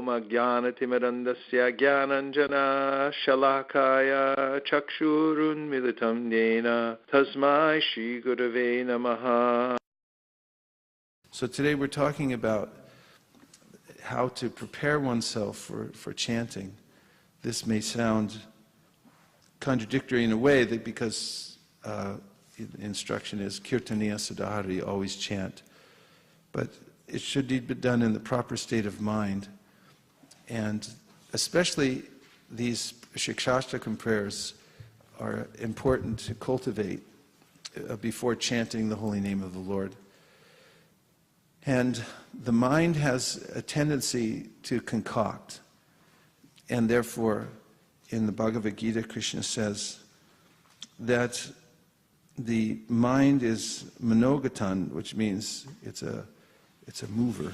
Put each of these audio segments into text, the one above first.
Ajnanatimirandasya Jnananjana Shalakaya Chakshurunmilitam Yena Tasmai Shri Gurave Namaha. So today we're talking about how to prepare oneself for chanting. This may sound contradictory in a way that because the instruction is Kirtaniya Sadhari, always chant. But it should be done in the proper state of mind. And especially these Shikshashtakam prayers are important to cultivate before chanting the holy name of the Lord. And the mind has a tendency to concoct. And therefore, in the Bhagavad Gita, Krishna says that the mind is manogatan, which means it's a mover.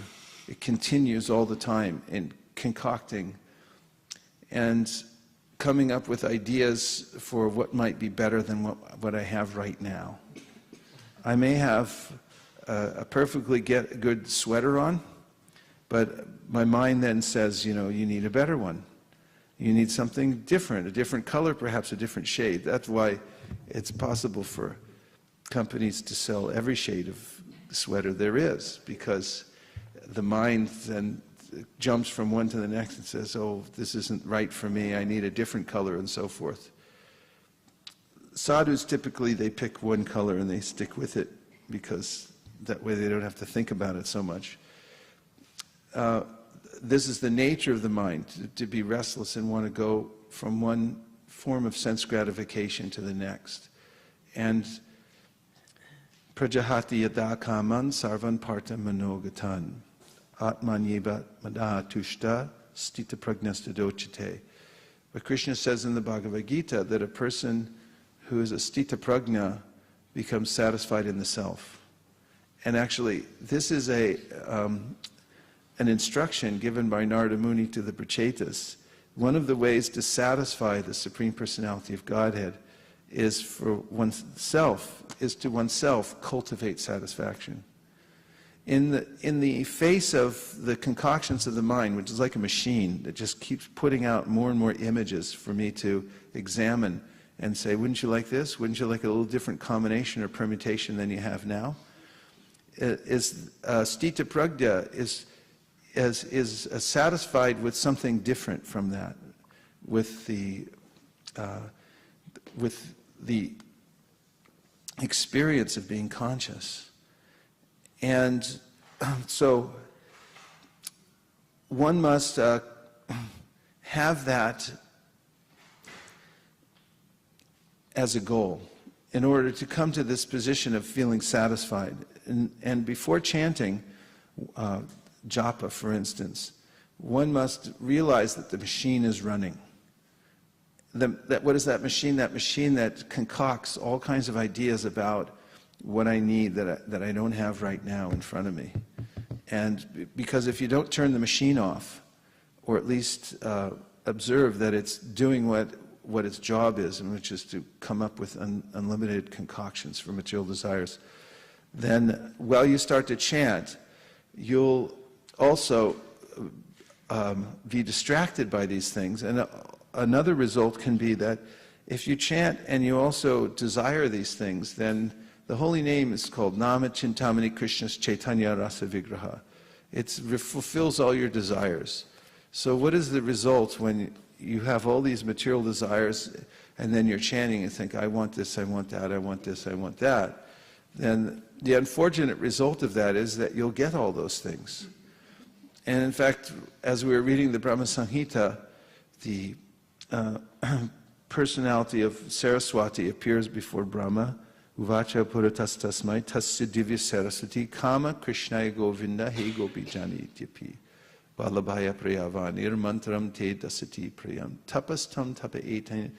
It continues all the time in concocting and coming up with ideas for what might be better than what I have right now. I may have a perfectly good sweater on, but my mind then says, you need a better one. You need something different, a different color, perhaps a different shade. That's why it's possible for companies to sell every shade of sweater there is, because the mind then jumps from one to the next and says, oh, this isn't right for me, I need a different color, and so forth. Sadhus, typically, they pick one color and they stick with it, because that way they don't have to think about it so much. This is the nature of the mind, to be restless and want to go from one form of sense gratification to the next. And Prajahati yada kaman sarvan parta manogatan atmanyeba madaha tushta stita pragnastadochite. But Krishna says in the Bhagavad Gita that a person who is a stita pragna becomes satisfied in the self. And actually, this is an instruction given by Narada Muni to the Prachetas. One of the ways to satisfy the Supreme Personality of Godhead is for oneself, is to oneself cultivate satisfaction. In the face of the concoctions of the mind, which is like a machine that just keeps putting out more and more images for me to examine and say, wouldn't you like this? Wouldn't you like a little different combination or permutation than you have now? Stita pragya is satisfied with something different from that, with the experience of being conscious. And so one must have that as a goal in order to come to this position of feeling satisfied. And before chanting japa, for instance, one must realize that the machine is running. What is that machine? That machine that concocts all kinds of ideas about what I need that I don't have right now in front of me. And because if you don't turn the machine off, or at least observe that it's doing what its job is, and which is to come up with unlimited concoctions for material desires, then while you start to chant, you'll also be distracted by these things. And another result can be that if you chant and you also desire these things, then the holy name is called Nama Chintamani Krishna's Chaitanya Rasa Vigraha. It fulfills all your desires. So what is the result when you have all these material desires and then you're chanting and think, I want this, I want that, I want this, I want that? Then the unfortunate result of that is that you'll get all those things. And in fact, as we were reading the Brahma Samhita, the personality of Saraswati appears before Brahma. Uvacha Puratastasmai Tasya Divya Saraswati Kama Krishnaya Govinda He Gopi Jani Ityapi Vallabhaya Prayavanir Mantram Te Dasati Prayam Tapastam Tapa Etain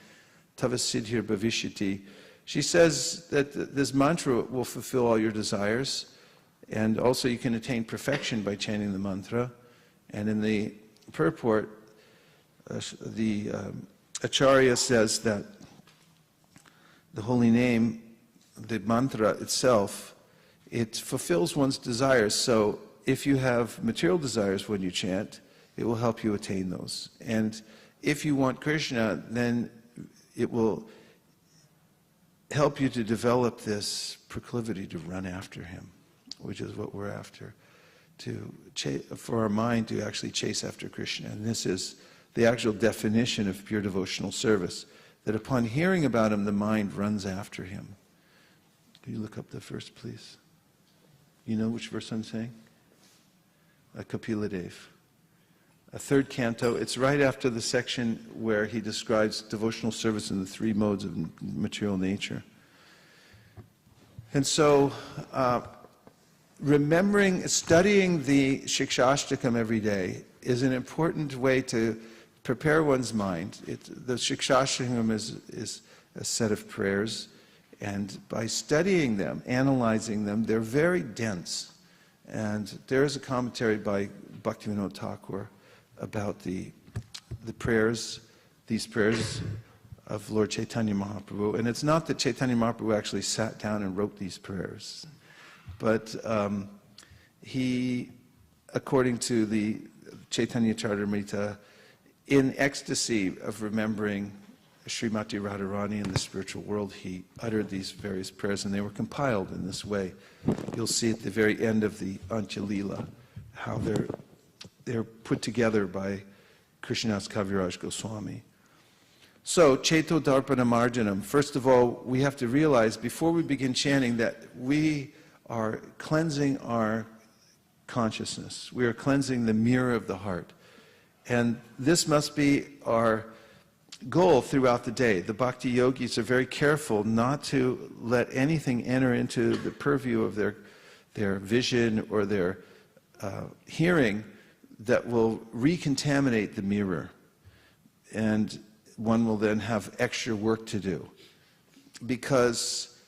Tavasidhir Bhavishyati. She says that this mantra will fulfill all your desires, and also you can attain perfection by chanting the mantra. And in the purport, the Acharya says that the holy name, the mantra itself, it fulfills one's desires. So if you have material desires when you chant, it will help you attain those. And if you want Krishna, then it will help you to develop this proclivity to run after him, which is what we're after, for our mind to actually chase after Krishna. And this is the actual definition of pure devotional service, that upon hearing about him, the mind runs after him. Can you look up the verse, please? You know which verse I'm saying? Kapila Dev. A third canto. It's right after the section where he describes devotional service in the three modes of material nature. And so, studying the Shikshashtakam every day is an important way to prepare one's mind. The Shikshashtakam is a set of prayers, and by studying them, analyzing them, they're very dense. And there is a commentary by Bhaktivinoda Thakur about the prayers, these prayers of Lord Chaitanya Mahaprabhu. And it's not that Chaitanya Mahaprabhu actually sat down and wrote these prayers, but he, according to the Chaitanya Charitamrita, in ecstasy of remembering Srimati Radharani in the spiritual world, he uttered these various prayers, and they were compiled in this way. You'll see at the very end of the Antya-lila how they're put together by Krishnadas Kaviraj Goswami. So, Cheto Darpana Marjanam. First of all, we have to realize before we begin chanting that we are cleansing our consciousness. We are cleansing the mirror of the heart. And this must be our goal throughout the day. The bhakti yogis are very careful not to let anything enter into the purview of their vision or their hearing that will recontaminate the mirror. And one will then have extra work to do, because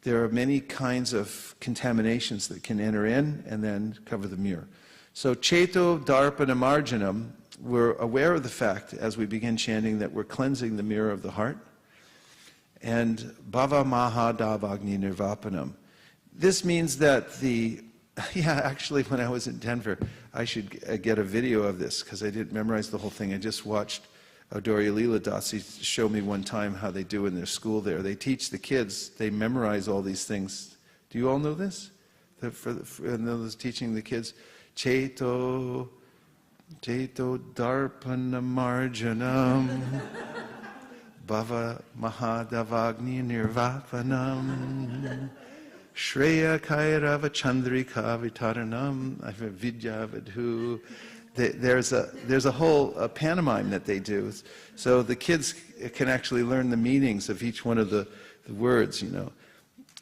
there are many kinds of contaminations that can enter in and then cover the mirror. So Cheto Darpana Marjanam, we're aware of the fact as we begin chanting that we're cleansing the mirror of the heart. And Bhava Maha Davagni Nirvapanam. This means that actually when I was in Denver, I should get a video of this because I didn't memorize the whole thing. I just watched Adorya Leela Dasi show me one time how they do in their school there. They teach the kids, they memorize all these things. Do you all know this? And those teaching the kids, Cheto Darpana Marjanam Bhava Mahadavagni Nirvapanam Shreya Kairava Chandrika Vitaranam Vidya Vidhu. There's a whole pantomime that they do. So the kids can actually learn the meanings of each one of the words, you know.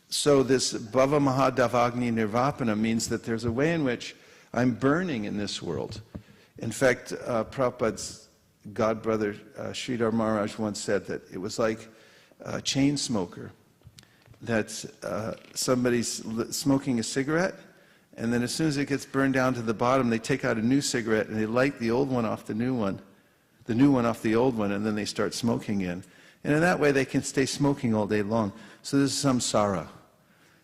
So this Bhava Mahadavagni Nirvapana means that there's a way in which I'm burning in this world. In fact, Prabhupada's godbrother, Sridhar Maharaj, once said that it was like a chain smoker, that somebody's smoking a cigarette, and then as soon as it gets burned down to the bottom, they take out a new cigarette and they light the old one off the new one off the old one, and then they start smoking in. And in that way, they can stay smoking all day long. So this is samsara.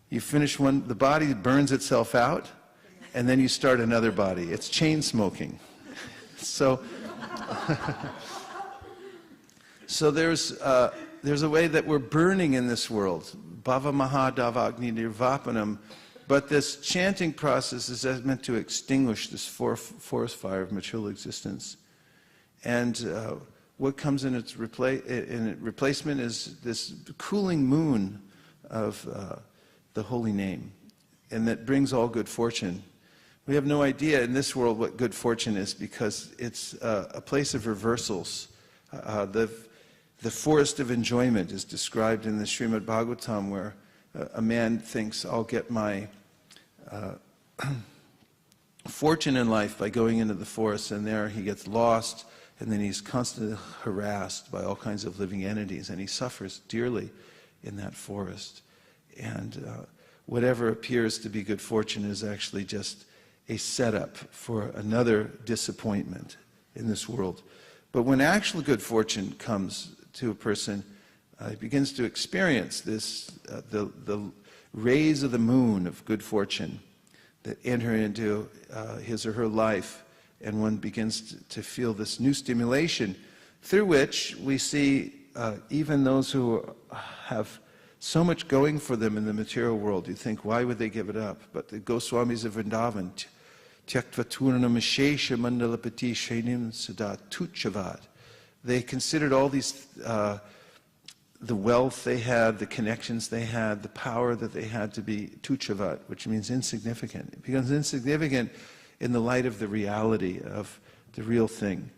You finish one, the body burns itself out, and then you start another body. It's chain smoking. So, so there's a way that we're burning in this world. Bhava Mahadavagni Nirvapanam. But this chanting process is meant to extinguish this forest fire of material existence. And what comes in its replacement is this cooling moon of the holy name. And that brings all good fortune. We have no idea in this world what good fortune is, because it's a place of reversals. The forest of enjoyment is described in the Srimad Bhagavatam, where a man thinks, I'll get my fortune in life by going into the forest, and there he gets lost, and then he's constantly harassed by all kinds of living entities, and he suffers dearly in that forest. And whatever appears to be good fortune is actually just a setup for another disappointment in this world. But when actual good fortune comes to a person, he begins to experience this, the rays of the moon of good fortune that enter into his or her life and one begins to feel this new stimulation through which we see even those who have so much going for them in the material world. You think, why would they give it up? But the Goswamis of Vrindavan, Tyaktvaturnamashesha Mandalapati Shainim Sada Tuchavad. They considered all these, the wealth they had, the connections they had, the power that they had to be Tuchavat, which means insignificant. It becomes insignificant in the light of the reality of the real thing.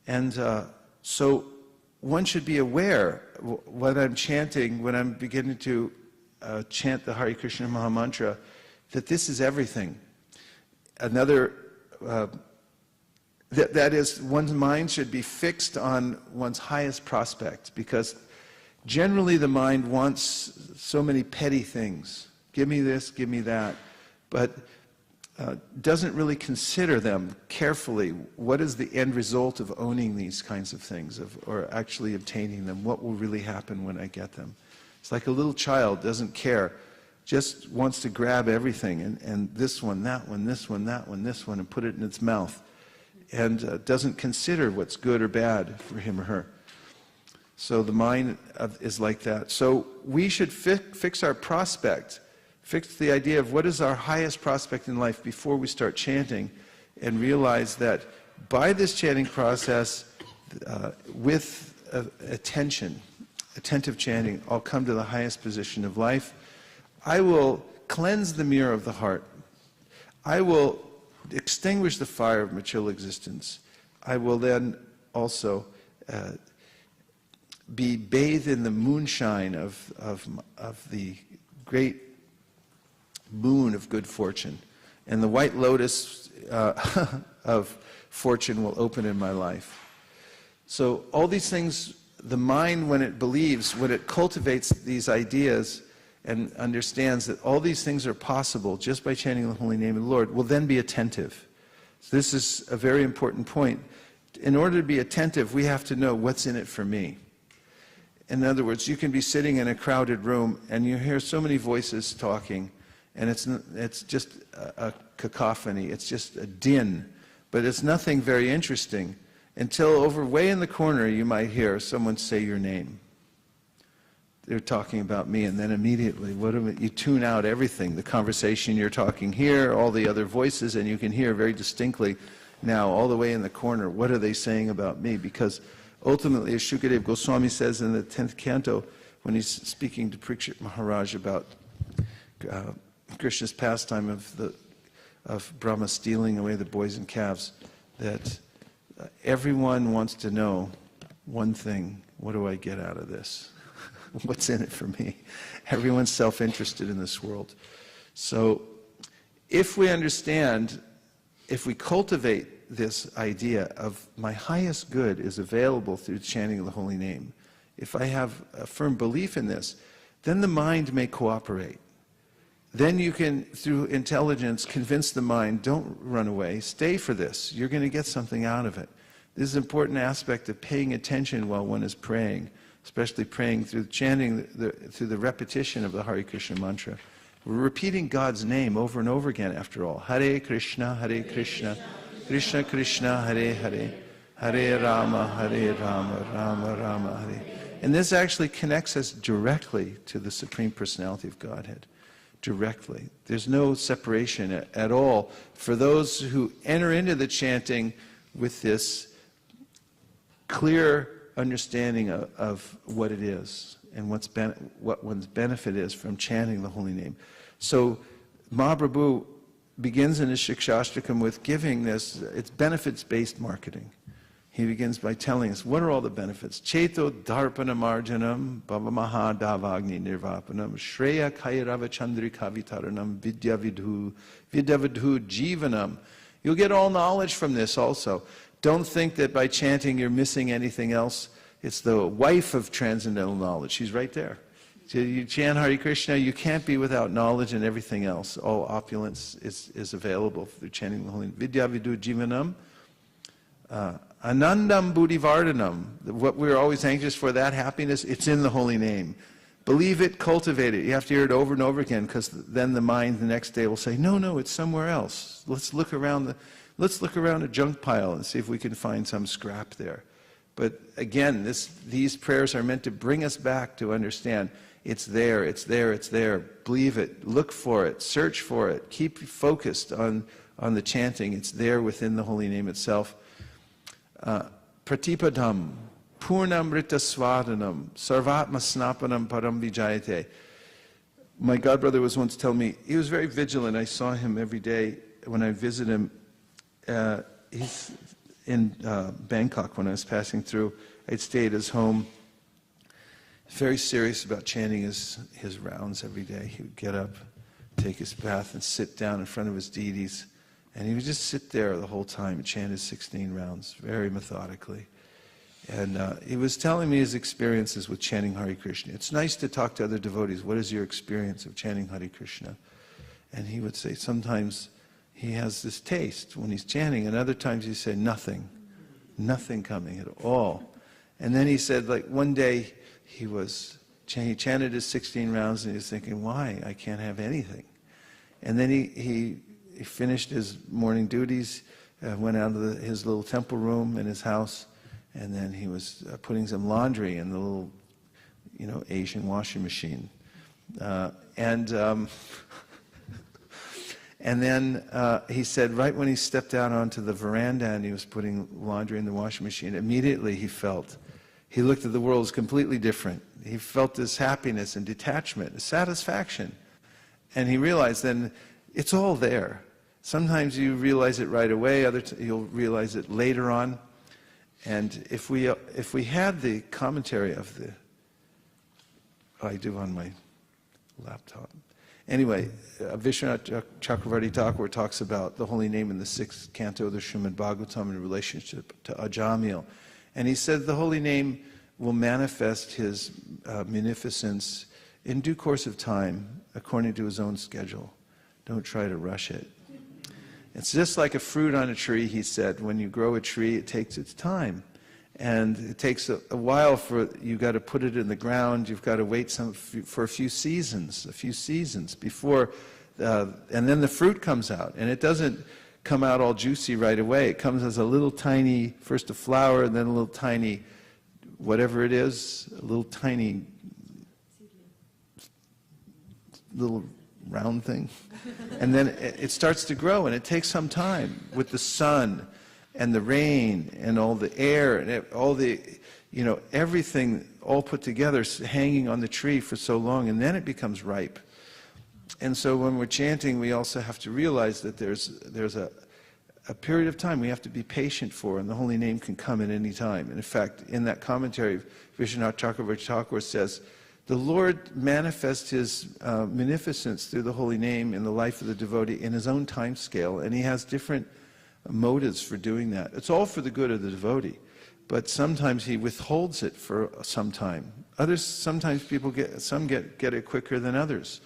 And so one should be aware when I'm chanting, when I'm beginning to chant the Hare Krishna Maha Mantra, that this is everything. Another, that is, one's mind should be fixed on one's highest prospect, because generally the mind wants so many petty things. Give me this, give me that, but doesn't really consider them carefully. What is the end result of owning these kinds of things, or actually obtaining them? What will really happen when I get them? It's like a little child doesn't care, just wants to grab everything, and this one, that one, this one, that one, this one, and put it in its mouth, and doesn't consider what's good or bad for him or her. So the mind is like that. So we should fix our prospect, fix the idea of what is our highest prospect in life before we start chanting, and realize that by this chanting process, with attentive chanting, I'll come to the highest position of life. I will cleanse the mirror of the heart. I will extinguish the fire of material existence. I will then also be bathed in the moonshine of the great moon of good fortune. And the white lotus of fortune will open in my life. So all these things, the mind, when it believes, when it cultivates these ideas and understands that all these things are possible just by chanting the holy name of the Lord, will then be attentive. So this is a very important point. In order to be attentive, we have to know what's in it for me. In other words, you can be sitting in a crowded room and you hear so many voices talking, and it's just a cacophony, it's just a din, but it's nothing very interesting until over way in the corner you might hear someone say your name. They're talking about me, and then immediately, you tune out everything, the conversation you're talking here, all the other voices, and you can hear very distinctly now, all the way in the corner, what are they saying about me? Because ultimately, as Shukadeva Goswami says in the 10th canto, when he's speaking to Parikshit Maharaj about Krishna's pastime of Brahma stealing away the boys and calves, that everyone wants to know one thing: what do I get out of this? What's in it for me? Everyone's self-interested in this world. So if we understand, if we cultivate this idea of my highest good is available through chanting of the holy name, if I have a firm belief in this, then the mind may cooperate. Then you can, through intelligence, convince the mind, don't run away, stay for this. You're going to get something out of it. This is an important aspect of paying attention while one is praying, especially praying through chanting, through the repetition of the Hare Krishna mantra. We're repeating God's name over and over again, after all. Hare Krishna, Krishna Krishna, Hare Hare, Hare Rama, Rama Rama, Hare. And this actually connects us directly to the Supreme Personality of Godhead. Directly. There's no separation at all for those who enter into the chanting with this clear understanding of what it is and what one's benefit is from chanting the holy name. So Mahaprabhu begins in his Shikshashtakam with giving this, it's benefits-based marketing. He begins by telling us, what are all the benefits? Cheto dharpanam arjanam, bhava mahadavagni nirvapanam, shreya kairava chandrika vitaranam, vidya vidhu jivanam. You'll get all knowledge from this also. Don't think that by chanting you're missing anything else. It's the wife of transcendental knowledge. She's right there. So you chant Hare Krishna, you can't be without knowledge, and everything else. All opulence is available through chanting the holy name. Vidya vidhu jivanam. Anandam buddhivardhanam. What we're always anxious for, that happiness, it's in the holy name. Believe it, cultivate it. You have to hear it over and over again, because then the mind the next day will say, no, it's somewhere else. Let's look around let's look around a junk pile and see if we can find some scrap there. But again, these prayers are meant to bring us back to understand it's there, it's there, it's there. Believe it, look for it, search for it, keep focused on the chanting. It's there within the holy name itself. Pratipadam, Purnamrita Swadanam, Sarvatma Snapanam Param Vijayate. My godbrother was once telling me, he was very vigilant. I saw him every day when I visit him. He's in Bangkok when I was passing through. I'd stay at his home. Very serious about chanting his rounds every day. He would get up, take his bath, and sit down in front of his deities. And he would just sit there the whole time and chant his 16 rounds, very methodically. And he was telling me his experiences with chanting Hare Krishna. It's nice to talk to other devotees. What is your experience of chanting Hare Krishna? And he would say sometimes he has this taste when he's chanting, and other times he said nothing coming at all. And then he said, like one day he chanted his 16 rounds and he was thinking, why? I can't have anything. And then he finished his morning duties, went out of his little temple room in his house, and then he was putting some laundry in the little, Asian washing machine. And then he said right when he stepped out onto the veranda and he was putting laundry in the washing machine, immediately he looked at the world as completely different. He felt this happiness and detachment, a satisfaction. And he realized then it's all there. Sometimes you realize it right away, you'll realize it later on. And if we had the commentary of I do on my laptop. Anyway, Vishwanath Chakravarti Thakur talks about the holy name in the 6th canto of the Srimad Bhagavatam in relationship to Ajamil. And he said the holy name will manifest his munificence in due course of time, according to his own schedule. Don't try to rush it. It's just like a fruit on a tree, he said. When you grow a tree, it takes its time. And it takes a while you've got to put it in the ground, you've got to wait for a few seasons before, and then the fruit comes out. And it doesn't come out all juicy right away. It comes as a little tiny, first a flower, and then a little tiny, whatever it is, a little tiny, little round thing. And then it starts to grow, and it takes some time with the sun and the rain and all the air and all the, everything all put together, hanging on the tree for so long, and then it becomes ripe. And so when we're chanting, we also have to realize that there's a period of time we have to be patient for, and the holy name can come at any time. And in fact, in that commentary, Vishwanath Chakravarti Thakur says, the Lord manifests his munificence through the holy name in the life of the devotee in his own time scale, and he has different motives for doing that. It's all for the good of the devotee, but sometimes he withholds it for some time. Sometimes people get it quicker than others,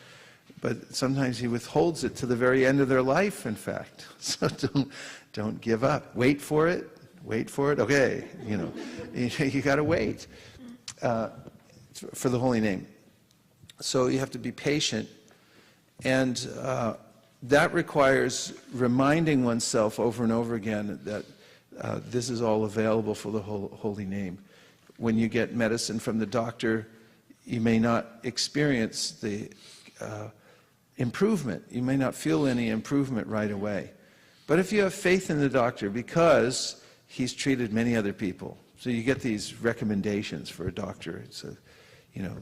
but sometimes he withholds it to the very end of their life, in fact. So don't give up. Wait for it. Okay, you got to wait for the holy name. So you have to be patient, and that requires reminding oneself over and over again that this is all available for the holy name. When you get medicine from the doctor, you may not experience the improvement. You may not feel any improvement right away. But if you have faith in the doctor, because he's treated many other people, so you get these recommendations for a doctor. It's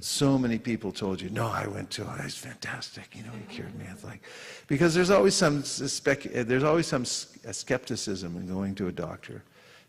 so many people told you, no, I went to, it's fantastic, he cured me. It's like, because there's always some skepticism in going to a doctor,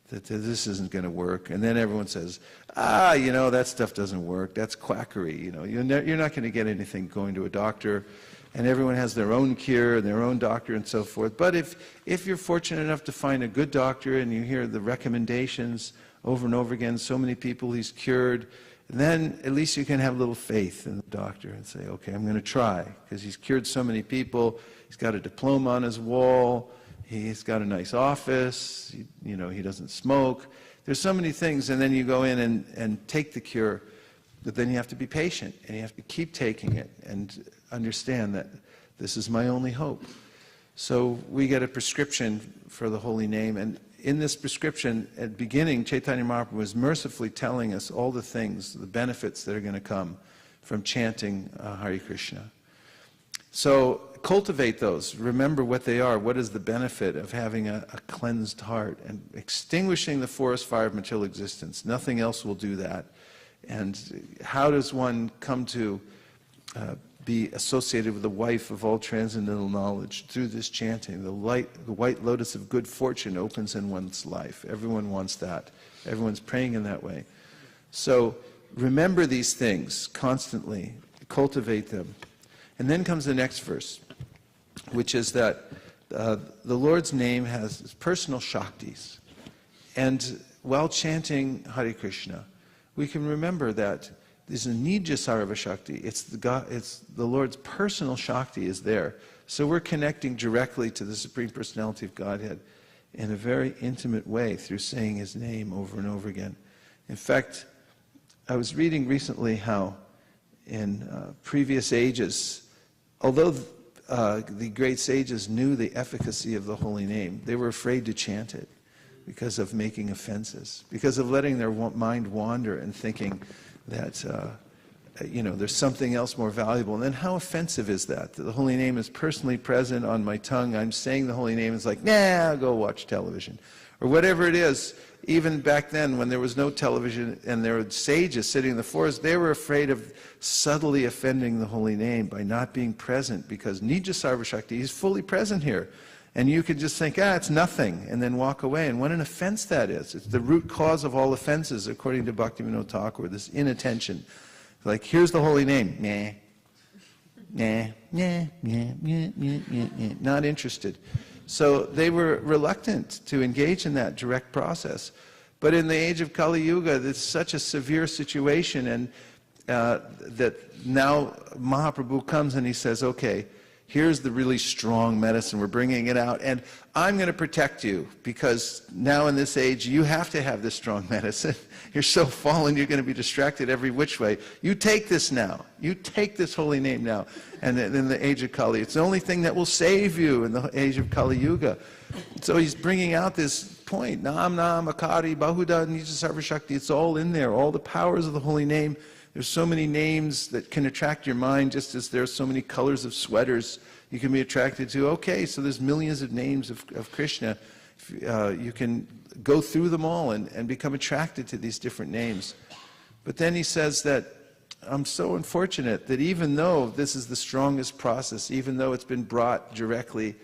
that this isn't going to work. And then everyone says, that stuff doesn't work, that's quackery. You're not going to get anything going to a doctor. And everyone has their own cure and their own doctor and so forth. But if you're fortunate enough to find a good doctor and you hear the recommendations over and over again, so many people he's cured, then at least you can have a little faith in the doctor and say, okay, I'm going to try, because he's cured so many people. He's got a diploma on his wall. He's got a nice office. He doesn't smoke. There's so many things, and then you go in and take the cure, but then you have to be patient, and you have to keep taking it and understand that this is my only hope. So we get a prescription for the holy name, and in this prescription, at the beginning, Chaitanya Mahaprabhu was mercifully telling us all the things, the benefits that are going to come from chanting Hare Krishna. So cultivate those. Remember what they are. What is the benefit of having a cleansed heart and extinguishing the forest fire of material existence? Nothing else will do that. And how does one come to be associated with the wife of all transcendental knowledge? Through this chanting. The white lotus of good fortune opens in one's life. Everyone wants that. Everyone's praying in that way. So remember these things constantly. Cultivate them. And then comes the next verse, which is that the Lord's name has personal shaktis. And while chanting Hare Krishna, we can remember that there's a Nija Sarva Shakti. It's the Lord's personal Shakti is there. So we're connecting directly to the Supreme Personality of Godhead in a very intimate way through saying His name over and over again. In fact, I was reading recently how in previous ages, although the great sages knew the efficacy of the holy name, they were afraid to chant it because of making offenses, because of letting their mind wander and thinking that there's something else more valuable. And then how offensive is that? That the holy name is personally present on my tongue. I'm saying the holy name. It's like, nah, I'll go watch television. Or whatever it is. Even back then when there was no television and there were sages sitting in the forest, they were afraid of subtly offending the holy name by not being present, because Nija Sarva Shakti is fully present here. And you could just think, it's nothing, and then walk away. And what an offense that is. It's the root cause of all offenses, according to Bhaktivinoda Thakur, this inattention. Like, here's the holy name. Nah. Nah. Nah. Nah. Nah. Nah. Nah. Not interested. So they were reluctant to engage in that direct process. But in the age of Kali Yuga, it's such a severe situation, and that now Mahaprabhu comes and he says, okay, here's the really strong medicine. We're bringing it out. And I'm going to protect you, because now in this age, you have to have this strong medicine. You're so fallen, you're going to be distracted every which way. You take this now. You take this holy name now. And in the age of Kali, it's the only thing that will save you in the age of Kali Yuga. So he's bringing out this point. Nam Nam Akari Bahuda Nija Sarva Shakti. It's all in there. All the powers of the holy name. There's so many names that can attract your mind, just as there's so many colors of sweaters you can be attracted to. Okay, so there's millions of names of Krishna. You can go through them all and become attracted to these different names. But then he says that I'm so unfortunate that even though this is the strongest process, even though it's been brought directly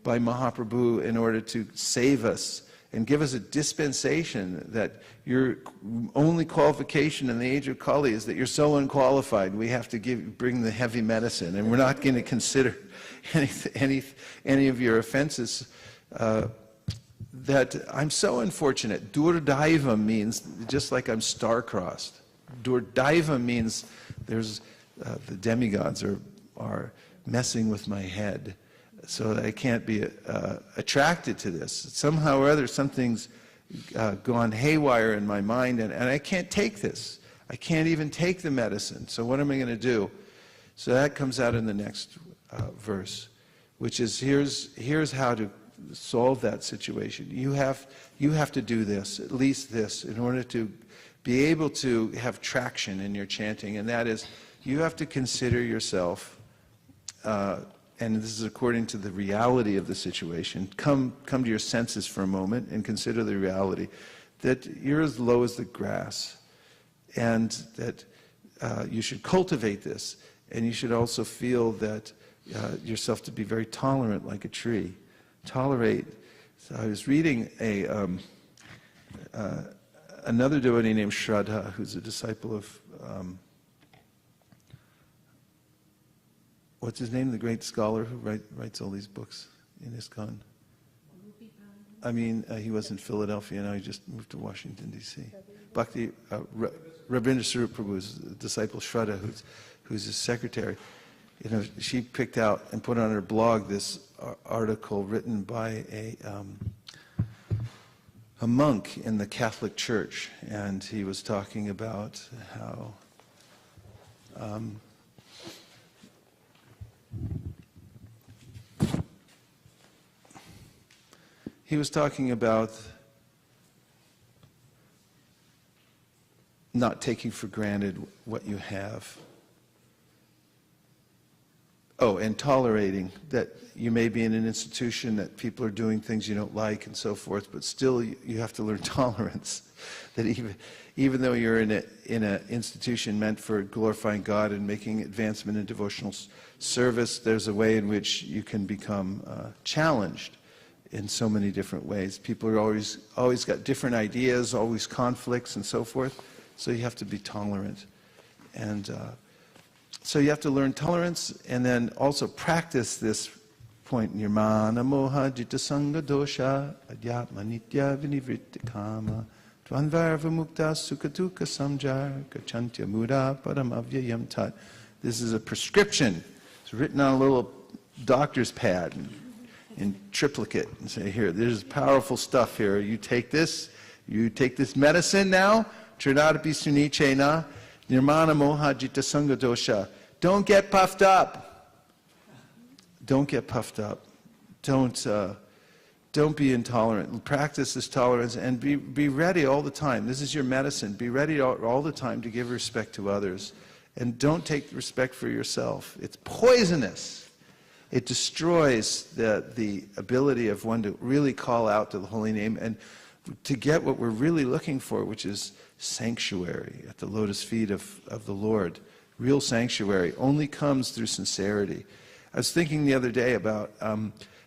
by Mahaprabhu in order to save us and give us a dispensation, that your only qualification in the age of Kali is that you're so unqualified, we have to bring the heavy medicine, and we're not going to consider any of your offenses. That I'm so unfortunate. Durdaiva means just like I'm star-crossed. Durdaiva means there's the demigods are messing with my head, so that I can't be attracted to this. Somehow or other, something's gone haywire in my mind, and I can't take this. I can't even take the medicine. So what am I going to do? So that comes out in the next verse, which is here's how to solve that situation. You have to do this, at least this, in order to be able to have traction in your chanting, and that is, you have to consider yourself, and this is according to the reality of the situation, come to your senses for a moment and consider the reality that you're as low as the grass, and that you should cultivate this, and you should also feel that yourself to be very tolerant like a tree. Tolerate. So I was reading another devotee named Shraddha, who's a disciple of what's his name, the great scholar who writes all these books in ISKCON. I mean, he was in Philadelphia, now he just moved to Washington, D.C. Bhakti, Rabindra Swarup Prabhu's disciple Shraddha, who's his secretary. You know, she picked out and put on her blog this article written by a monk in the Catholic Church, and he was talking about how he was talking about not taking for granted what you have. Oh, and tolerating that you may be in an institution that people are doing things you don't like and so forth, but still you have to learn tolerance. That even though you're in an institution meant for glorifying God and making advancement in devotional service, there's a way in which you can become challenged in so many different ways. People are always got different ideas, always conflicts and so forth. So you have to be tolerant. And so you have to learn tolerance and then also practice this point. Nirmana moha jita sangha dosha adhyatma nitya vinivritti kama dvanvarva mukta sukatuka samjar gachantya muda paramavyayam tat. This is a prescription. It's written on a little doctor's pad in triplicate and say, here, there's powerful stuff here. You take this medicine now. Trinadapi sunichena nirmana moha jita sangha dosha. Don't get puffed up. Don't get puffed up. Don't be intolerant. Practice this tolerance and be ready all the time. This is your medicine. Be ready all the time to give respect to others. And don't take respect for yourself. It's poisonous. It destroys the ability of one to really call out to the holy name and to get what we're really looking for, which is sanctuary at the lotus feet of the Lord. Real sanctuary only comes through sincerity. I was thinking the other day about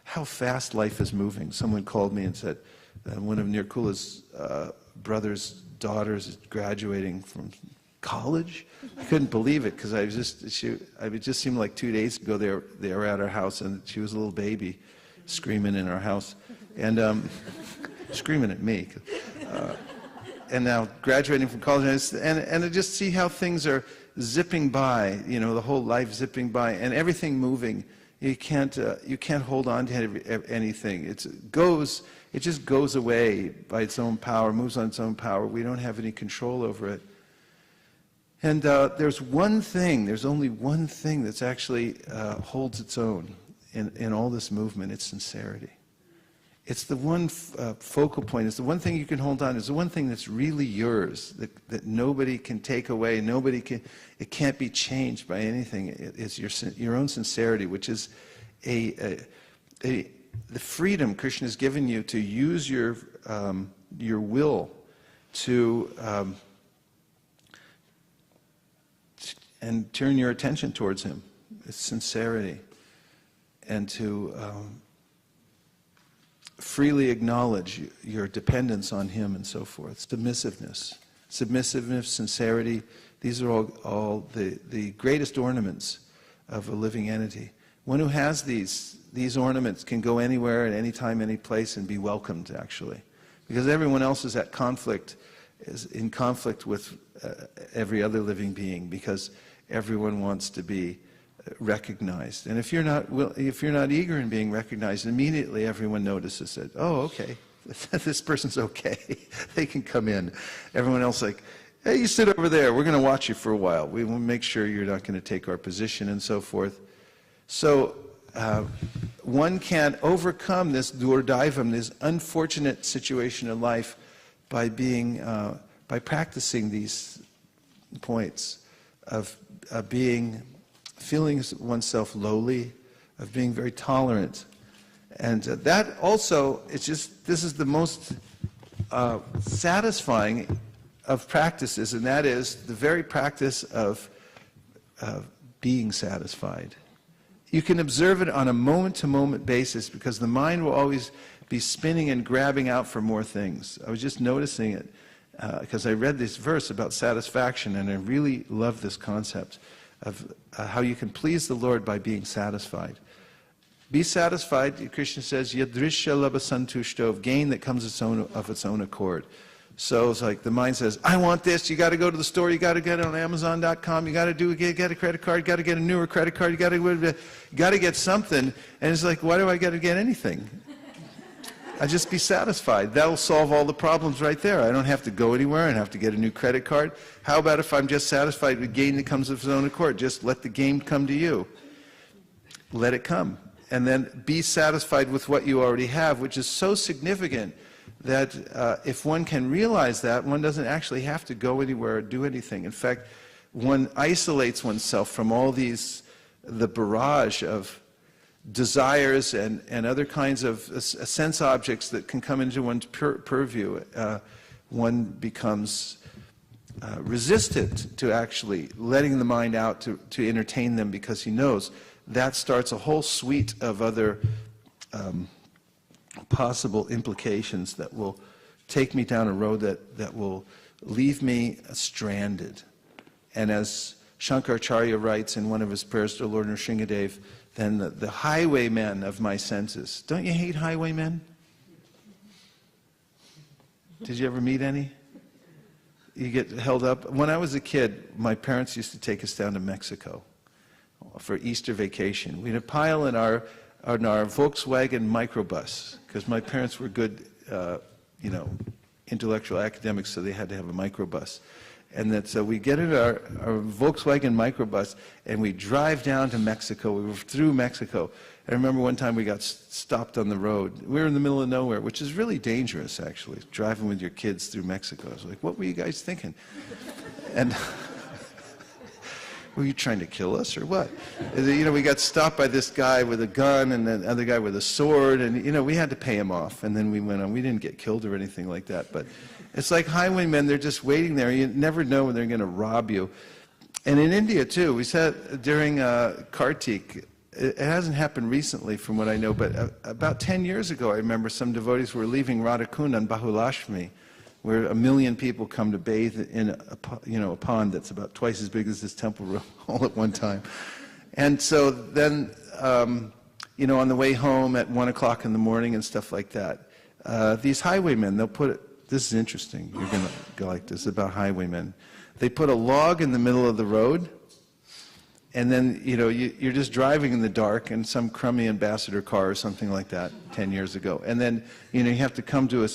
how fast life is moving. Someone called me and said one of Nirkula's brother's daughters is graduating from college. I couldn't believe it because it just seemed like 2 days ago they were at our house and she was a little baby screaming in our house and screaming at me. And now graduating from college, and I just see how things are zipping by, the whole life zipping by, and everything moving. You can't hold on to anything. It just goes away by its own power, moves on its own power. We don't have any control over it. And there's only one thing that's actually holds its own in all this movement. It's sincerity. It's the one focal point. It's the one thing you can hold on. It's the one thing that's really yours, that nobody can take away. It can't be changed by anything. It's your own sincerity, which is the freedom Krishna has given you to use your will to and turn your attention towards Him. It's sincerity, and to freely acknowledge your dependence on Him and so forth. Submissiveness, sincerity, these are all the greatest ornaments of a living entity. One who has these ornaments can go anywhere at any time, any place, and be welcomed, actually. Because everyone else is in conflict with every other living being, because everyone wants to be recognized. And if you're not eager in being recognized, immediately everyone notices that, oh, okay, this person's okay. They can come in. Everyone else like, hey, you sit over there. We're going to watch you for a while. We will make sure you're not going to take our position and so forth. So one can't overcome this durdaivam, this unfortunate situation in life, by practicing these points of feeling oneself lowly, of being very tolerant. And that also, this is the most satisfying of practices, and that is the very practice of being satisfied. You can observe it on a moment-to-moment basis because the mind will always be spinning and grabbing out for more things. I was just noticing it because I read this verse about satisfaction, and I really love this concept of how you can please the Lord by being satisfied. Be satisfied, Krishna says, yadrishya labhasantushto, of gain that comes of its own accord. So it's like the mind says, I want this, you got to go to the store, you got to get it on Amazon.com, you got to get a credit card, you got to get a newer credit card, you got to get something. And it's like, why do I got to get anything? I just be satisfied. That'll solve all the problems right there. I don't have to go anywhere. I don't have to get a new credit card. How about if I'm just satisfied with gain that comes of its own accord? Just let the gain come to you. Let it come. and then be satisfied with what you already have, which is so significant that if one can realize that, one doesn't actually have to go anywhere or do anything. In fact, one isolates oneself from all the barrage of desires and other kinds of sense objects that can come into one's purview. One becomes resistant to actually letting the mind out to entertain them, because he knows that starts a whole suite of other possible implications that will take me down a road that will leave me stranded. And as Shankaracharya writes in one of his prayers to Lord Nrsingadev, then the highwaymen of my senses. Don't you hate highwaymen? Did you ever meet any? You get held up. When I was a kid, my parents used to take us down to Mexico for Easter vacation. We had a pile in our Volkswagen microbus, because my parents were good, intellectual academics, so they had to have a microbus. And so we get in our Volkswagen microbus and we drive down to Mexico. We were through Mexico. I remember one time we got stopped on the road. We were in the middle of nowhere, which is really dangerous, actually, driving with your kids through Mexico. I was like, what were you guys thinking? And were you trying to kill us or what? We got stopped by this guy with a gun and then other guy with a sword, and we had to pay him off. And then we went on. We didn't get killed or anything like that, but it's like highwaymen. They're just waiting there. You never know when they're going to rob you. And in India too, we said during Kartik, it hasn't happened recently from what I know, but about 10 years ago, I remember some devotees were leaving Radhakund on Bahulashmi, where 1 million people come to bathe in a pond that's about twice as big as this temple room all at one time. And so then, on the way home at 1 o'clock in the morning and stuff like that, these highwaymen, they'll put it, this is interesting, you're going to go like this, about highwaymen. They put a log in the middle of the road, and then, you're just driving in the dark in some crummy ambassador car or something like that 10 years ago. And then, you have to come to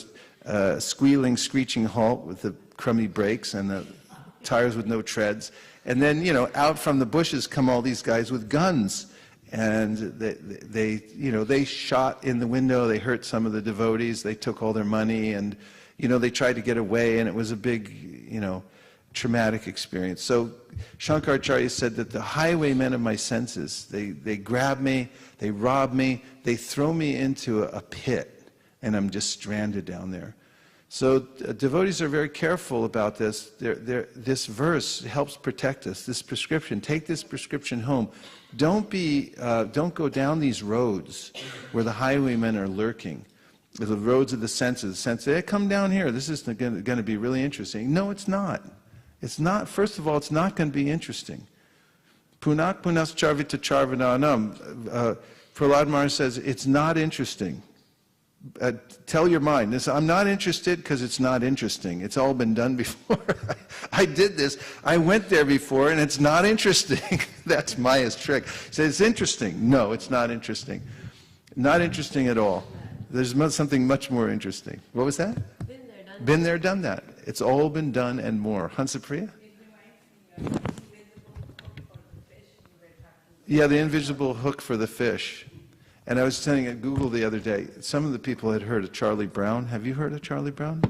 a squealing, screeching halt with the crummy brakes and the tires with no treads. And then, out from the bushes come all these guys with guns. And they shot in the window, they hurt some of the devotees, they took all their money, and, they tried to get away, and it was a big, traumatic experience. So Shankaracharya said that the highwaymen of my senses, they grab me, they rob me, they throw me into a pit, and I'm just stranded down there. So devotees are very careful about this. This verse helps protect us, this prescription. Take this prescription home. Don't go down these roads where the highwaymen are lurking, the roads of the senses. Hey, come down here. This is going to be really interesting. No, it's not. It's not. First of all, it's not going to be interesting. Punak punas charvita charvananam. Prahlad Maharaj says it's not interesting. Tell your mind, I'm not interested because it's not interesting. It's all been done before. I did this. I went there before, and it's not interesting. That's Maya's trick. So it's interesting. No, it's not interesting. Not interesting at all. There's something much more interesting. What was that? Been there, done that. It's all been done and more. Hansapriya? Yeah, the invisible hook for the fish. And I was saying at Google the other day, some of the people had heard of Charlie Brown. Have you heard of Charlie Brown?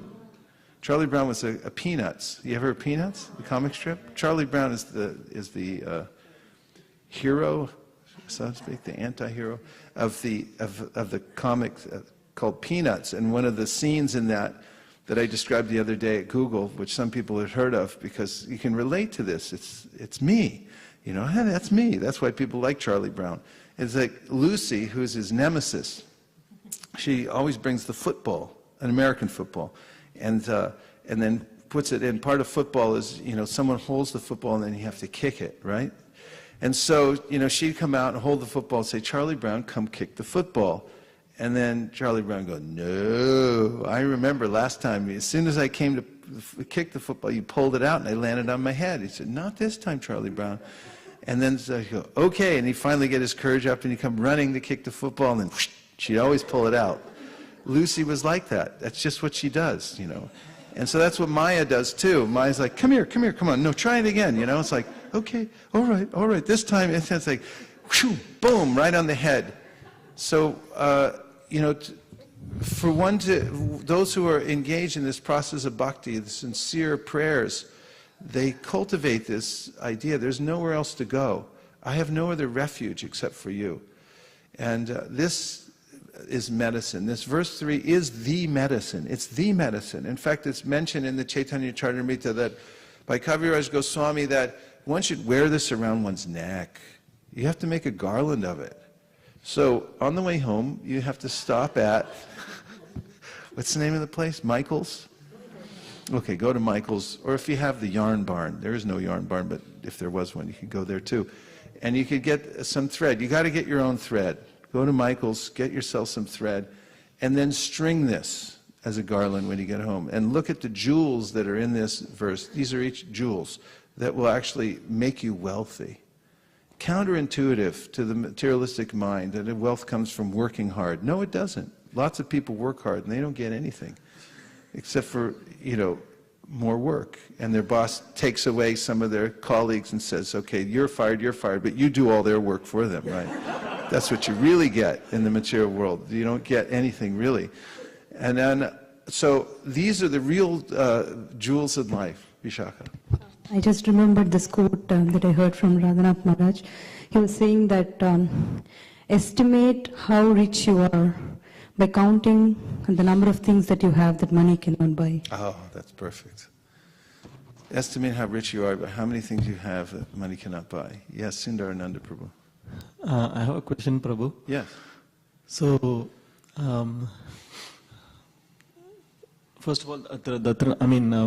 Charlie Brown was a Peanuts. You ever heard of Peanuts, the comic strip? Charlie Brown is the hero, so to speak, the anti-hero of the comic called Peanuts. And one of the scenes in that I described the other day at Google, which some people had heard of, because you can relate to this. It's me. Hey, that's me. That's why people like Charlie Brown. It's like Lucy, who's his nemesis. She always brings the football, an American football, and then puts it in. Part of football is, someone holds the football and then you have to kick it, right? And so, she'd come out and hold the football and say, Charlie Brown, come kick the football. And then Charlie Brown goes, no. I remember last time, as soon as I came to kick the football, you pulled it out and I landed on my head. He said, not this time, Charlie Brown. And then so he go, okay, and he finally get his courage up and he come running to kick the football, and then whoosh, she'd always pull it out. Lucy was like that. That's just what she does, And so that's what Maya does too. Maya's like, come here, come on, no, try it again, It's like, okay, all right, this time it's like, whoosh, boom, right on the head. So, those who are engaged in this process of bhakti, the sincere prayers, they cultivate this idea. There's nowhere else to go. I have no other refuge except for you. And this is medicine. This verse 3 is the medicine. It's the medicine. In fact, it's mentioned in the Chaitanya Charitamrita that by Kaviraj Goswami that one should wear this around one's neck. You have to make a garland of it. So on the way home, you have to stop at, what's the name of the place? Michael's? Okay, go to Michael's, or if you have the yarn barn. There is no yarn barn, but if there was one, you could go there too. And you could get some thread. You got to get your own thread. Go to Michael's, get yourself some thread, and then string this as a garland when you get home. And look at the jewels that are in this verse. These are each jewels that will actually make you wealthy. Counterintuitive to the materialistic mind that wealth comes from working hard. No, it doesn't. Lots of people work hard and they don't get anything except for, more work. And their boss takes away some of their colleagues and says, okay, you're fired, but you do all their work for them, right? That's what you really get in the material world. You don't get anything really. And then, so these are the real jewels of life, Vishaka. I just remembered this quote that I heard from Radhanath Maharaj. He was saying that estimate how rich you are by counting the number of things that you have that money cannot buy. Oh, that's perfect. Estimate how rich you are by how many things you have that money cannot buy. Yes, Sundarananda Prabhu. I have a question, Prabhu. Yes. So, first of all,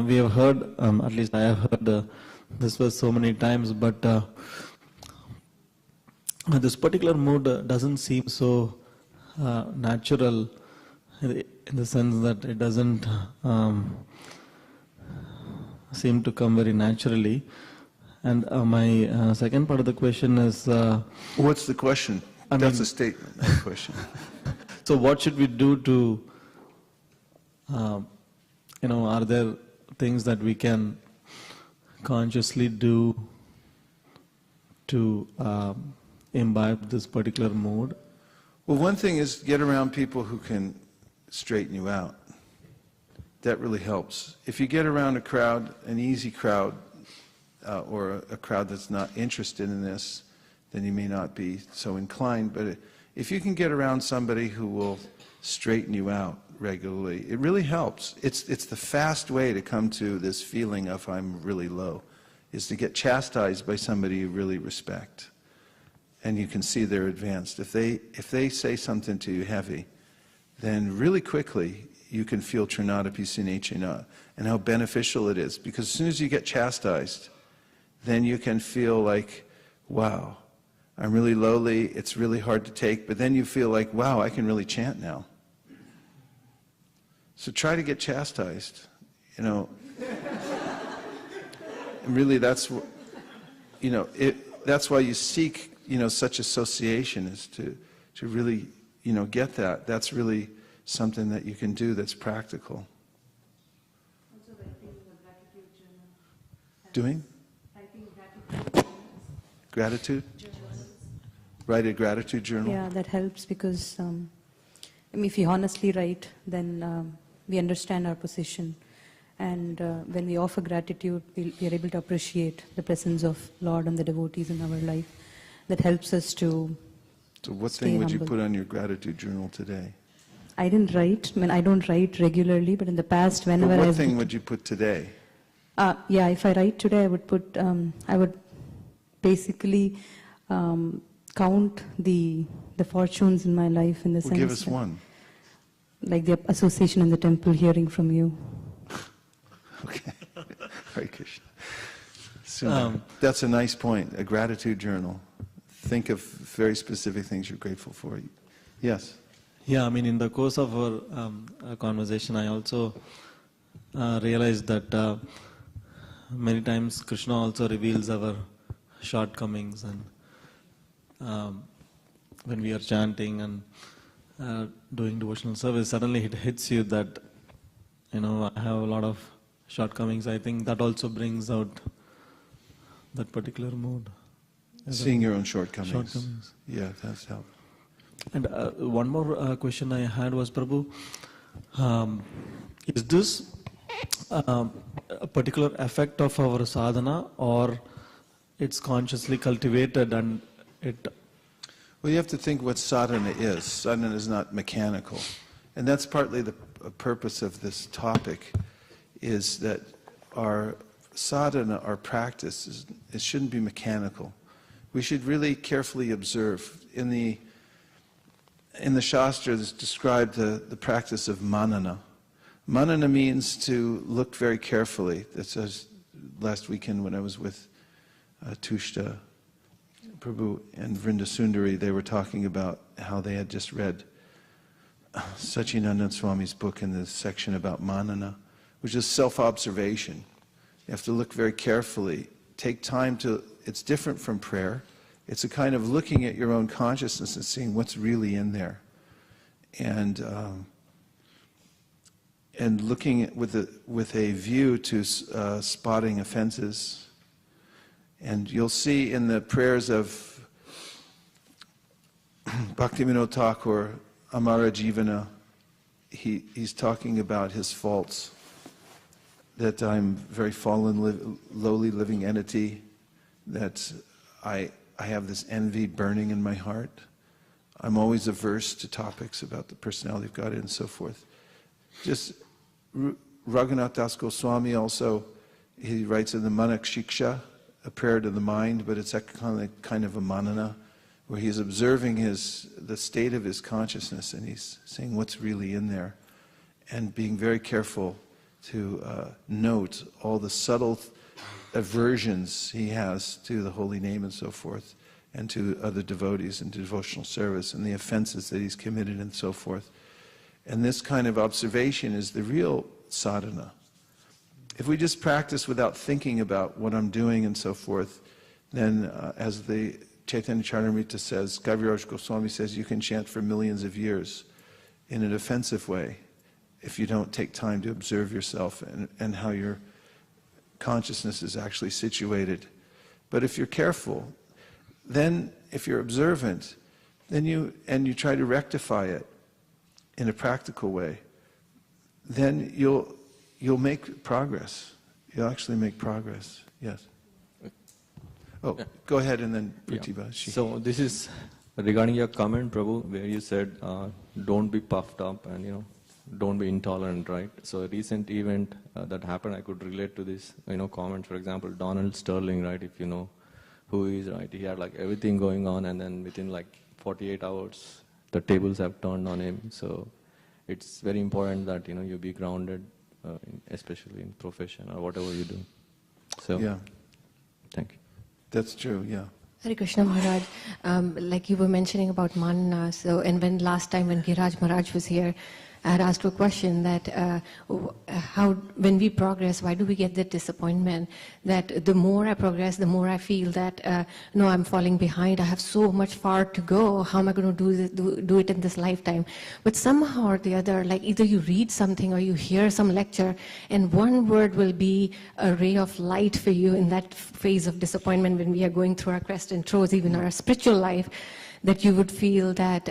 we have heard, at least I have heard this verse so many times, but this particular mood doesn't seem so natural in the sense that it doesn't seem to come very naturally. And my second part of the question is... What's the question? That's a statement, not a question. So what should we do to... are there things that we can consciously do to imbibe this particular mood? Well, one thing is get around people who can straighten you out. That really helps. If you get around a crowd, an easy crowd, or a crowd that's not interested in this, then you may not be so inclined. But if you can get around somebody who will straighten you out regularly, it really helps. It's the fast way to come to this feeling of I'm really low, is to get chastised by somebody you really respect. And you can see they're advanced. If they say something to you heavy, then really quickly you can feel Trinadapi Sinechena and how beneficial it is. Because as soon as you get chastised, then you can feel like, wow, I'm really lowly, it's really hard to take, but then you feel like, wow, I can really chant now. So try to get chastised, Really, that's why you seek, such association, is to really, get that. That's really something that you can do that's practical. Also writing a gratitude journal. Doing? Writing gratitude Gratitude? journals. Write a gratitude journal? Yeah, that helps because if you honestly write, then we understand our position. And when we offer gratitude, we are able to appreciate the presence of Lord and the devotees in our life. That helps us to So what stay thing would you humble. put on your gratitude journal today? I didn't write. I don't write regularly, but in the past, whenever But what I've... thing would you put today? If I write today, I would put... I would basically count the fortunes in my life in the sense... Give us that- one. Like the association in the temple, hearing from you. Okay. Hare Krishna. So, that's a nice point, a gratitude journal. Think of very specific things you're grateful for. Yes? Yeah, in the course of our conversation, I also realized that many times Krishna also reveals our shortcomings, and when we are chanting and doing devotional service, suddenly it hits you that, I have a lot of shortcomings. I think that also brings out that particular mood. Seeing your own shortcomings. Shortcomings. Yeah, that's help. And one more question I had was, Prabhu, is this a particular effect of our sadhana, or it's consciously cultivated and it... Well, you have to think what sadhana is. Sadhana is not mechanical. And that's partly the purpose of this topic, is that our sadhana, our practice, it shouldn't be mechanical. We should really carefully observe. In the Shastra, it's described the practice of manana. Manana means to look very carefully. That's as last weekend when I was with Tushta Prabhu and Vrinda Sundari, they were talking about how they had just read Sachinandan Swami's book in the section about manana, which is self-observation. You have to look very carefully. Take time to, it's different from prayer. It's a kind of looking at your own consciousness and seeing what's really in there. And looking at with a view to spotting offenses. And you'll see in the prayers of Bhaktivinoda Thakur, Amara Jivana, he's talking about his faults, that I'm very fallen, lowly living entity, that I have this envy burning in my heart. I'm always averse to topics about the personality of God and so forth. Just Raghunath Das Goswami also, he writes in the Manak Shiksha, a prayer to the mind, but it's kind of a manana, where he's observing the state of his consciousness, and he's saying what's really in there, and being very careful to note all the subtle aversions he has to the holy name and so forth, and to other devotees and to devotional service, and the offenses that he's committed and so forth. And this kind of observation is the real sadhana. If we just practice without thinking about what I'm doing and so forth, then as the Chaitanya Charitamrita says, Kaviraj Goswami says, you can chant for millions of years in an offensive way if you don't take time to observe yourself and how your consciousness is actually situated. But if you're careful, then if you're observant, then you try to rectify it in a practical way, then you'll make progress. You'll actually make progress. Yes. Oh, go ahead and then Pratibha. So this is regarding your comment, Prabhu, where you said, don't be puffed up and, don't be intolerant, right? So a recent event that happened, I could relate to this, comment. For example, Donald Sterling, right? If you know who he is, right? He had like everything going on, and then within like 48 hours, the tables have turned on him. So it's very important that, you be grounded, especially in profession or whatever you do. So, yeah. Thank you. That's true, yeah. Hare Krishna Maharaj, like you were mentioning about manana, and when last time when Giraj Maharaj was here, I had asked a question that when we progress, why do we get that disappointment? That the more I progress, the more I feel that, no, I'm falling behind. I have so much far to go. How am I going to do it in this lifetime? But somehow or the other, like either you read something or you hear some lecture, and one word will be a ray of light for you in that phase of disappointment when we are going through our crests and troughs, even our spiritual life, that you would feel that,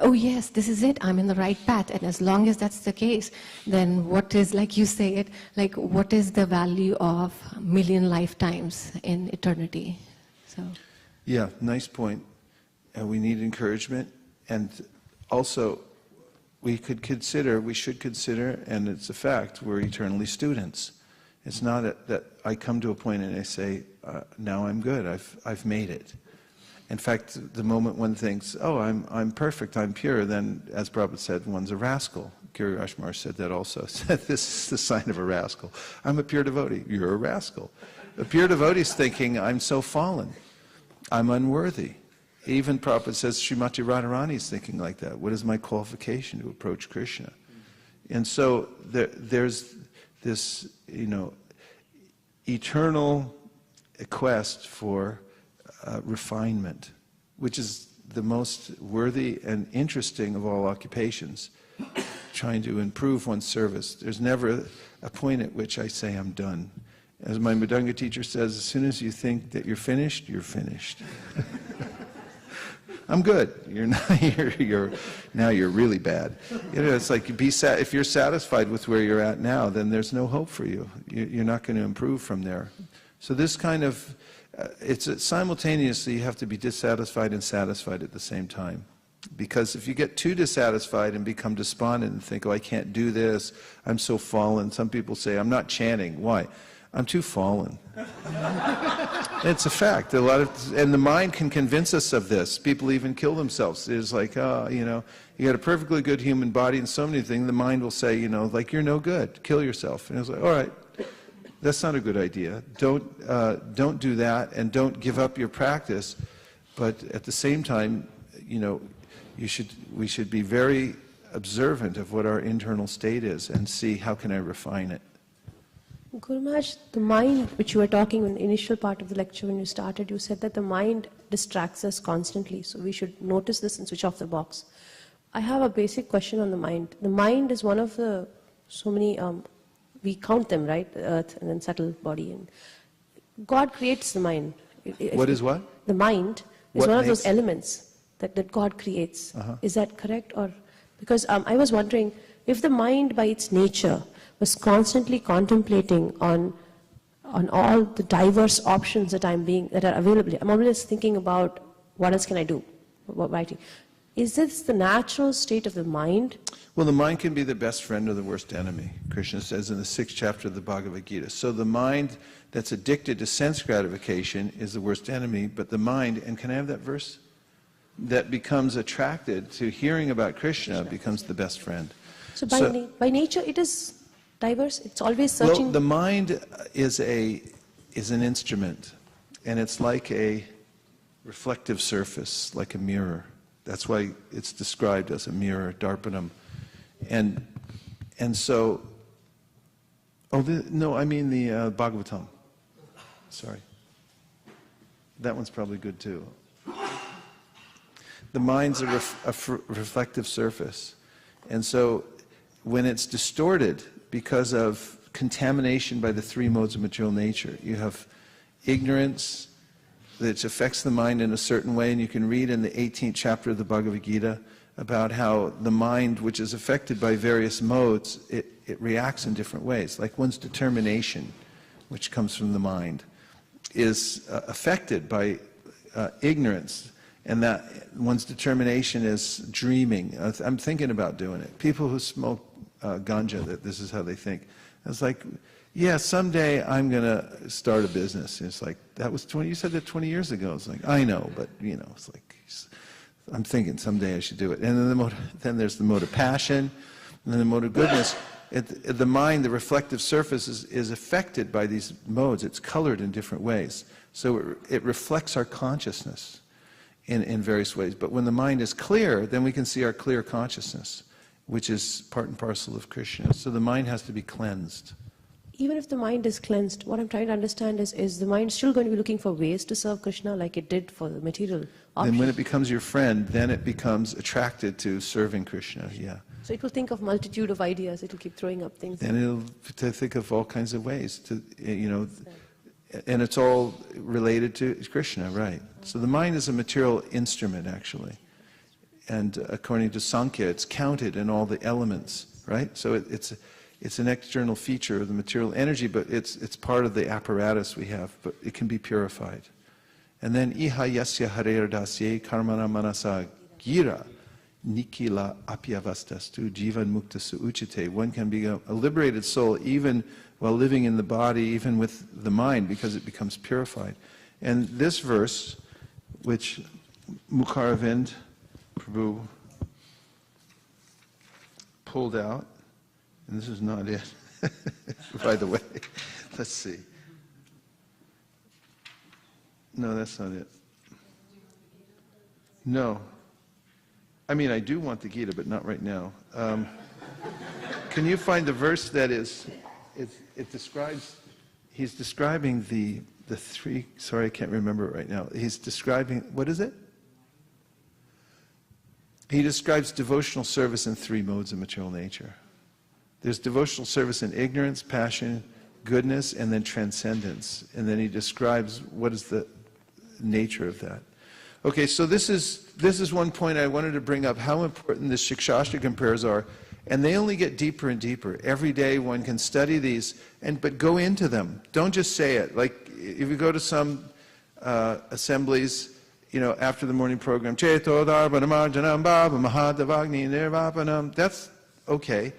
oh yes, this is it, I'm in the right path. And as long as that's the case, then what is, like you say it, like what is the value of a million lifetimes in eternity? So. Yeah, nice point. And we need encouragement. And also, we should consider, and it's a fact, we're eternally students. It's not that I come to a point and I say, now I'm good, I've made it. In fact, the moment one thinks, oh, I'm perfect, I'm pure, then, as Prabhupada said, one's a rascal. Giriraj Maharaj said that also. Said, this is the sign of a rascal. I'm a pure devotee. You're a rascal. A pure devotee is thinking, I'm so fallen. I'm unworthy. Even Prabhupada says, Srimati Radharani is thinking like that. What is my qualification to approach Krishna? And so there's this, eternal quest for refinement, which is the most worthy and interesting of all occupations, trying to improve one's service. There's never a point at which I say I'm done. As my Mridanga teacher says, as soon as you think that you're finished, you're finished. I'm good. You're not, now you're really bad. It's like if you're satisfied with where you're at now, then there's no hope for you. You're not going to improve from there. So this kind of, simultaneously you have to be dissatisfied and satisfied at the same time. Because if you get too dissatisfied and become despondent and think, oh, I can't do this, I'm so fallen. Some people say, I'm not chanting. Why? I'm too fallen. It's a fact. And the mind can convince us of this. People even kill themselves. It's like, you got a perfectly good human body and so many things. The mind will say, like, you're no good. Kill yourself. And it's like, all right, that's not a good idea. Don't do that, and don't give up your practice. But at the same time, we should be very observant of what our internal state is and see how can I refine it. Guru Maharaj, the mind, which you were talking in the initial part of the lecture when you started, you said that the mind distracts us constantly. So we should notice this and switch off the box. I have a basic question on the mind. The mind is one of the, so many, we count them, right? The earth and then subtle body. And God creates the mind. What is what? The mind is one of those elements that God creates. Is that correct? Or because I was wondering, if the mind by its nature was constantly contemplating on all the diverse options that are available, I'm always thinking about what else can I do? Writing. Is this the natural state of the mind? Well, the mind can be the best friend or the worst enemy, Krishna says in the 6th chapter of the Bhagavad Gita. So the mind that's addicted to sense gratification is the worst enemy, but the mind, and can I have that verse? That becomes attracted to hearing about Krishna becomes the best friend. So by nature it is diverse? It's always searching? Well, the mind is an instrument, and it's like a reflective surface, like a mirror. That's why it's described as a mirror, darpanam. And so, no, I mean the Bhagavatam. Sorry. That one's probably good too. The mind's a reflective surface. And so when it's distorted because of contamination by the 3 modes of material nature, you have ignorance that affects the mind in a certain way, and you can read in the 18th chapter of the Bhagavad Gita about how the mind, which is affected by various modes, it reacts in different ways. Like one's determination, which comes from the mind, is affected by ignorance, and that one's determination is dreaming. I'm thinking about doing it. People who smoke ganja, that this is how they think. It's like, yeah, someday I'm going to start a business. And it's like, you said that 20 years ago. It's like, I know, but it's like, I'm thinking someday I should do it. And then there's the mode of passion, and then the mode of goodness. The mind, the reflective surface is affected by these modes. It's colored in different ways. So it reflects our consciousness in various ways. But when the mind is clear, then we can see our clear consciousness, which is part and parcel of Krishna. So the mind has to be cleansed. Even if the mind is cleansed, what I'm trying to understand is the mind still going to be looking for ways to serve Krishna like it did for the material option? Then when it becomes your friend, then it becomes attracted to serving Krishna, yeah. So it will think of multitude of ideas, it will keep throwing up things. And it'll think of all kinds of ways to, and it's all related to Krishna, right. So the mind is a material instrument, actually. And according to Sankhya, it's counted in all the elements, right? So it's an external feature of the material energy, but it's part of the apparatus we have, but it can be purified. And then iha yasya harer dasye karmana manasa gira nikila apyavastastu jivan mukta suuchite. One can be a liberated soul even while living in the body, even with the mind, because it becomes purified. And this verse, which Mukharavind Prabhu pulled out, and this is not it, by the way. Let's see. No, that's not it. No. I mean, I do want the Gita, but not right now. Can you find the verse that is, it describes, he's describing the 3, sorry, I can't remember it right now. He's describing, what is it? He describes devotional service in 3 modes of material nature. There's devotional service in ignorance, passion, goodness, and then transcendence. And then he describes what is the nature of that. Okay, so this is one point I wanted to bring up, how important the Shikshashtakam prayers are. And they only get deeper and deeper. Every day one can study these, but go into them. Don't just say it. Like if you go to some assemblies, after the morning program, that's okay.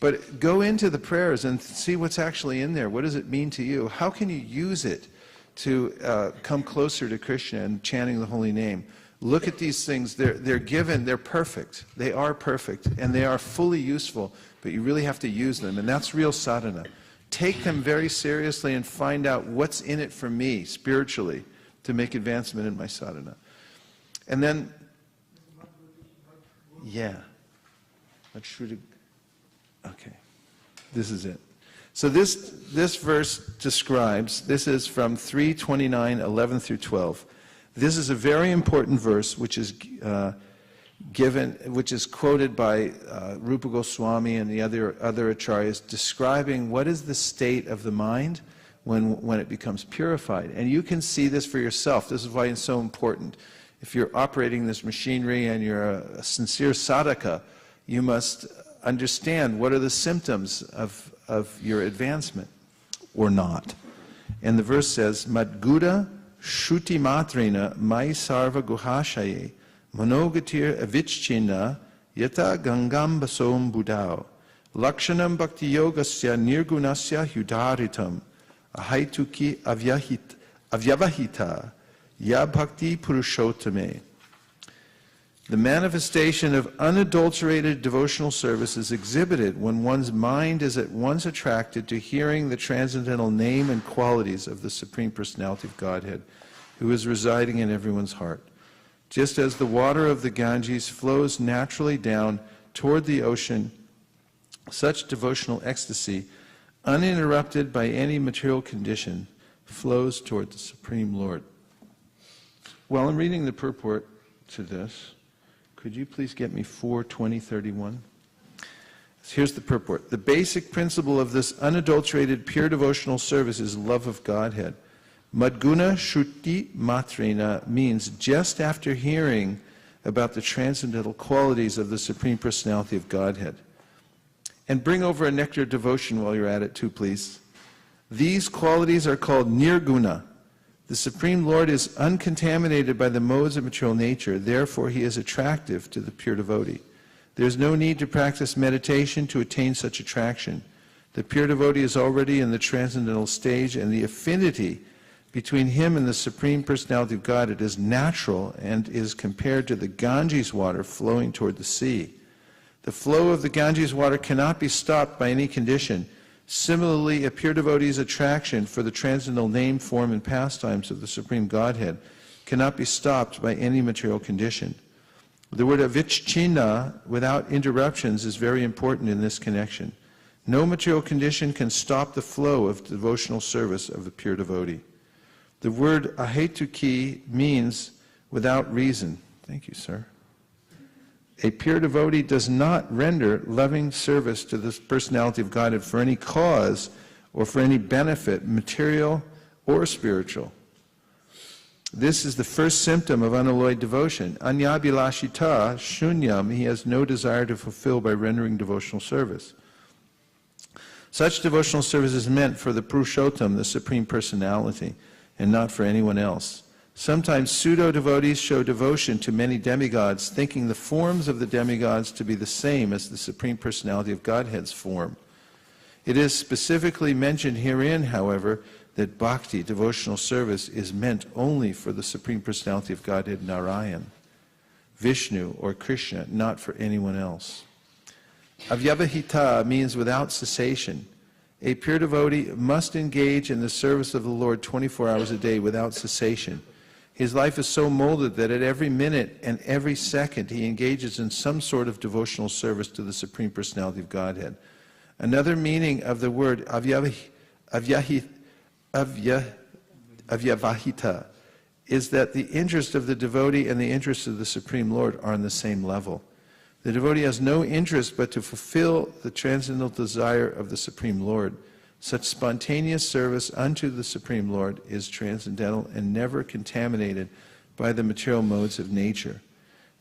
But go into the prayers and see what's actually in there. What does it mean to you? How can you use it to come closer to Krishna and chanting the holy name? Look at these things. They're given. They're perfect. They are perfect. And they are fully useful. But you really have to use them. And that's real sadhana. Take them very seriously and find out what's in it for me spiritually to make advancement in my sadhana. And then, okay, this is it. So this verse describes, this is from 3:29, 11 through 12. This is a very important verse which is quoted by Rupa Goswami and the other acharyas, describing what is the state of the mind when it becomes purified. And you can see this for yourself. This is why it's so important. If you're operating this machinery and you're a sincere sadhaka, you must understand what are the symptoms of your advancement or not. And the verse says, Madguda Shuti Matrina Mai Sarva Guhashaye Manogatir Avichchina Yata Gangam Basom Budao Lakshanam Bhakti Yogasya Nirgunasya Hudaritam Ahaituki Avyavahita Ya Bhakti Purushottame. The manifestation of unadulterated devotional service is exhibited when one's mind is at once attracted to hearing the transcendental name and qualities of the Supreme Personality of Godhead, who is residing in everyone's heart. Just as the water of the Ganges flows naturally down toward the ocean, such devotional ecstasy, uninterrupted by any material condition, flows toward the Supreme Lord. While I'm reading the purport to this, could you please get me 4:20:31? Here's the purport. The basic principle of this unadulterated, pure devotional service is love of Godhead. Madguna Shuti Matrina means just after hearing about the transcendental qualities of the Supreme Personality of Godhead. And bring over a nectar devotion while you're at it too, please. These qualities are called nirguna. The Supreme Lord is uncontaminated by the modes of material nature, therefore he is attractive to the pure devotee. There is no need to practice meditation to attain such attraction. The pure devotee is already in the transcendental stage, and the affinity between him and the Supreme Personality of God is natural and is compared to the Ganges water flowing toward the sea. The flow of the Ganges water cannot be stopped by any condition. Similarly, a pure devotee's attraction for the transcendental name, form, and pastimes of the Supreme Godhead cannot be stopped by any material condition. The word avichchina, without interruptions, is very important in this connection. No material condition can stop the flow of devotional service of the pure devotee. The word ahetuki means without reason. Thank you, sir. A pure devotee does not render loving service to the personality of Godhead for any cause or for any benefit, material or spiritual. This is the first symptom of unalloyed devotion. Anyabhilashita shunyam, he has no desire to fulfill by rendering devotional service. Such devotional service is meant for the Purushottam, the Supreme Personality, and not for anyone else. Sometimes pseudo-devotees show devotion to many demigods, thinking the forms of the demigods to be the same as the Supreme Personality of Godhead's form. It is specifically mentioned herein, however, that bhakti, devotional service, is meant only for the Supreme Personality of Godhead, Narayan, Vishnu, or Krishna, not for anyone else. Avyavahita means without cessation. A pure devotee must engage in the service of the Lord 24 hours a day without cessation. His life is so molded that at every minute and every second he engages in some sort of devotional service to the Supreme Personality of Godhead. Another meaning of the word avyavahita is that the interest of the devotee and the interest of the Supreme Lord are on the same level. The devotee has no interest but to fulfill the transcendental desire of the Supreme Lord. Such spontaneous service unto the Supreme Lord is transcendental and never contaminated by the material modes of nature.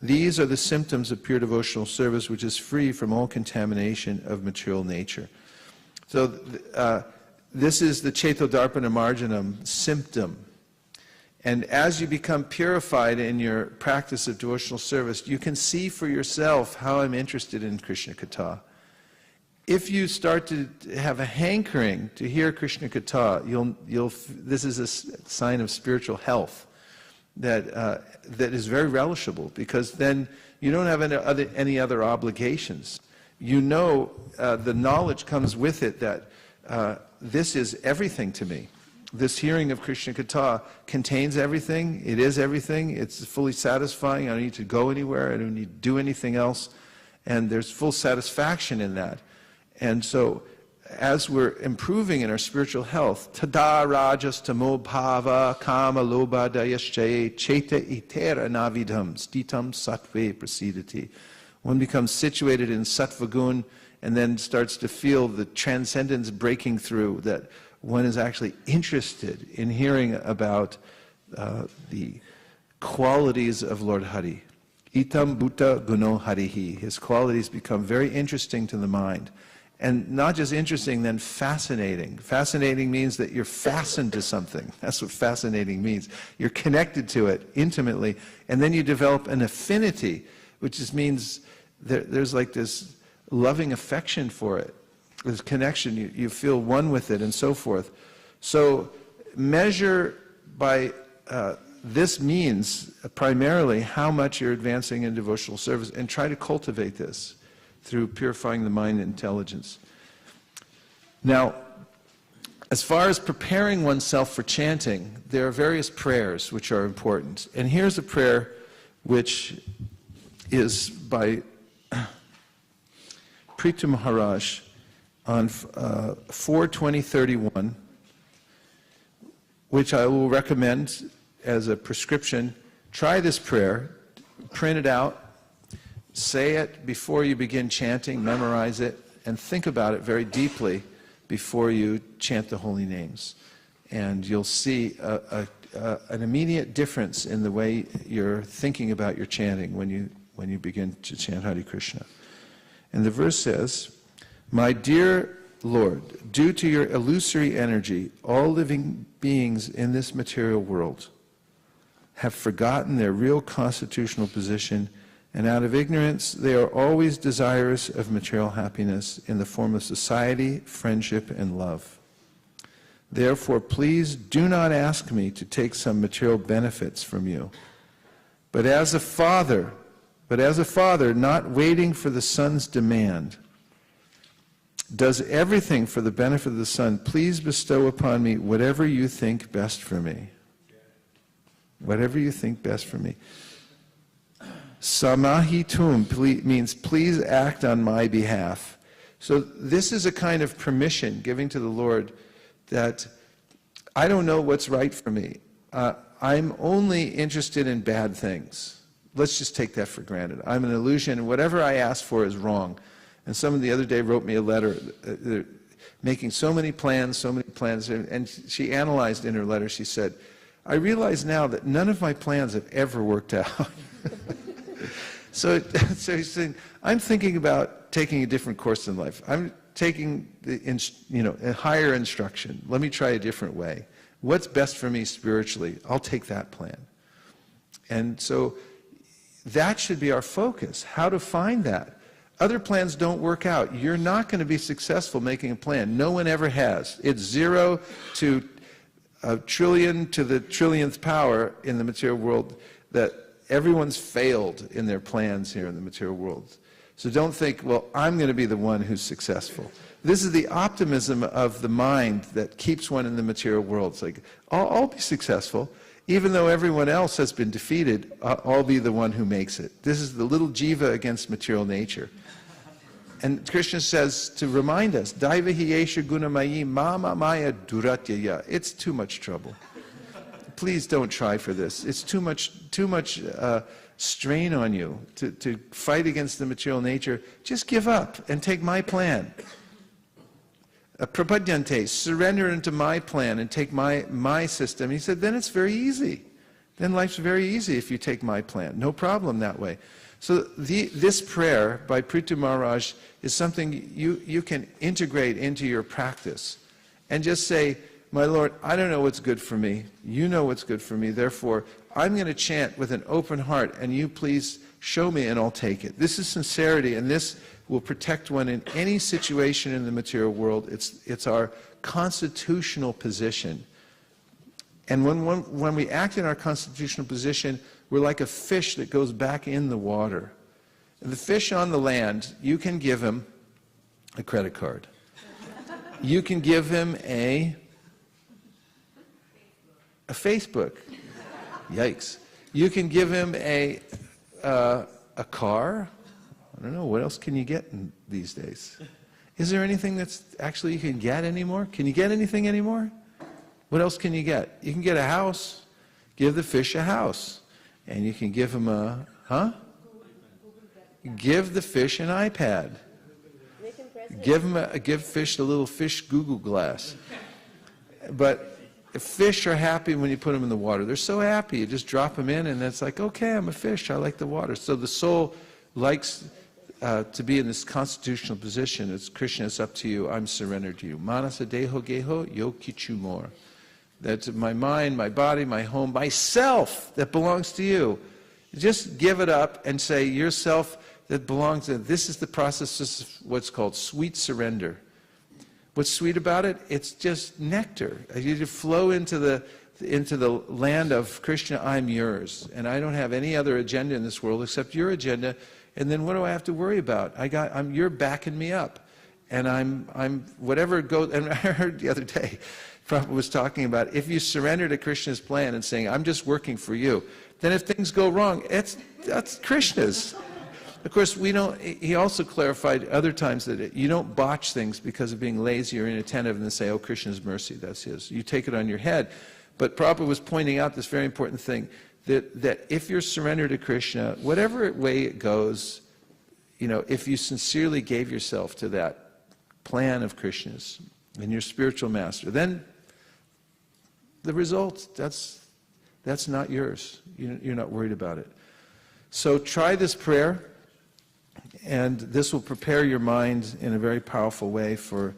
These are the symptoms of pure devotional service, which is free from all contamination of material nature. So this is the Chetodarpana Marjanam symptom. And as you become purified in your practice of devotional service, you can see for yourself how I'm interested in Krishna Katha. If you start to have a hankering to hear Krishna Katha, this is a sign of spiritual health that is very relishable, because then you don't have any other obligations. You know, the knowledge comes with it that this is everything to me. This hearing of Krishna Katha contains everything. It is everything. It's fully satisfying. I don't need to go anywhere. I don't need to do anything else. And there's full satisfaction in that. And so, as we're improving in our spiritual health, tada rajas tamo bhava kama loba dayasche cheta itera navidham stitam sattve prasidati. One becomes situated in sattva gun and then starts to feel the transcendence breaking through, that one is actually interested in hearing about the qualities of Lord Hari. Itam bhuta guno harihi. His qualities become very interesting to the mind. And not just interesting, then fascinating. Fascinating means that you're fastened to something. That's what fascinating means. You're connected to it intimately, and then you develop an affinity, which just means there's like this loving affection for it. This connection, you feel one with it, and so forth. So measure by this means primarily how much you're advancing in devotional service, and try to cultivate this through purifying the mind and intelligence. Now, as far as preparing oneself for chanting, there are various prayers which are important. And here's a prayer which is by Prithu Maharaj on 4/20/31, which I will recommend as a prescription. Try this prayer, print it out, say it before you begin chanting, memorize it, and think about it very deeply before you chant the holy names. And you'll see an immediate difference in the way you're thinking about your chanting when you begin to chant Hare Krishna. And the verse says, "My dear Lord, due to your illusory energy, all living beings in this material world have forgotten their real constitutional position, and out of ignorance, they are always desirous of material happiness in the form of society, friendship, and love. Therefore, please do not ask me to take some material benefits from you. But as a father, not waiting for the son's demand, does everything for the benefit of the son, please bestow upon me whatever you think best for me." Whatever you think best for me. Samahitum means please act on my behalf. So this is a kind of permission giving to the Lord that I don't know what's right for me. I'm only interested in bad things. Let's just take that for granted. I'm an illusion, and whatever I ask for is wrong. And someone the other day wrote me a letter making so many plans, and she analyzed in her letter, she said, "I realize now that none of my plans have ever worked out." So he's saying, I'm thinking about taking a different course in life. I'm taking a higher instruction. Let me try a different way. What's best for me spiritually? I'll take that plan. And so that should be our focus, how to find that. Other plans don't work out. You're not going to be successful making a plan. No one ever has. It's 0 to a trillion to the trillionth power in the material world that everyone's failed in their plans here in the material world. So don't think, well, I'm going to be the one who's successful. This is the optimism of the mind that keeps one in the material world. It's like, I'll be successful. Even though everyone else has been defeated, I'll be the one who makes it. This is the little jiva against material nature. And Krishna says to remind us, Daivahi yesha gunamayi mama maya duratyaya. It's too much trouble. Please don't try for this. It's too much strain on you to fight against the material nature. Just give up and take my plan. Prapadyante, surrender into my plan and take my system. He said, then it's very easy. then life's very easy if you take my plan. No problem that way. So this prayer by Prithu Maharaj is something you can integrate into your practice and just say, my Lord, I don't know what's good for me. You know what's good for me. Therefore, I'm going to chant with an open heart, and you please show me and I'll take it. This is sincerity, and this will protect one in any situation in the material world. It's our constitutional position. And when we act in our constitutional position, we're like a fish that goes back in the water. And the fish on the land, you can give him a credit card. You can give him a Facebook. Yikes. You can give him a car. I don't know, what else can you get these days? Is there anything that's actually you can get anymore? Can you get anything anymore? What else can you get? You can get a house. Give the fish a house. And you can give him give the fish an iPad. Give fish a little fish Google Glass. But fish are happy when you put them in the water. They're so happy. You just drop them in and it's like, okay, I'm a fish. I like the water. So the soul likes to be in this constitutional position. It's Krishna, it's up to you. I'm surrendered to you. Manasa deho geho yo kichu more. That's my mind, my body, my home, myself that belongs to you. Just give it up and say, yourself that belongs to, this is the process, this is what's called sweet surrender. What's sweet about it? It's just nectar. You flow into the land of Krishna, I'm yours. And I don't have any other agenda in this world except your agenda. And then what do I have to worry about? You're backing me up. And I'm whatever goes, and I heard the other day, Prabhupada was talking about if you surrender to Krishna's plan and saying, I'm just working for you, then if things go wrong, that's Krishna's. Of course, he also clarified other times that you don't botch things because of being lazy or inattentive and then say, oh, Krishna's mercy, that's his. You take it on your head. But Prabhupada was pointing out this very important thing, that if you're surrendered to Krishna, whatever way it goes, if you sincerely gave yourself to that plan of Krishna's and your spiritual master, then the result, that's not yours. You're not worried about it. So try this prayer, and this will prepare your mind in a very powerful way for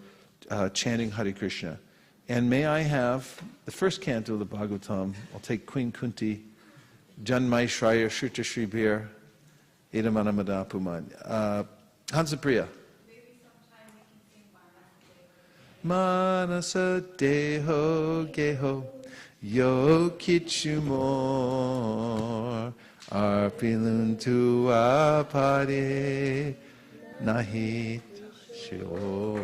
chanting Hare Krishna. And may I have the first canto of the Bhagavatam. I'll take Queen Kunti, Janmai Shraya Shruta Shri Bir, Edamana Madapuman. Hansapriya. Manasa Deho Geho Yo Kichumor Arpilun Tu Apare Nahit Shior.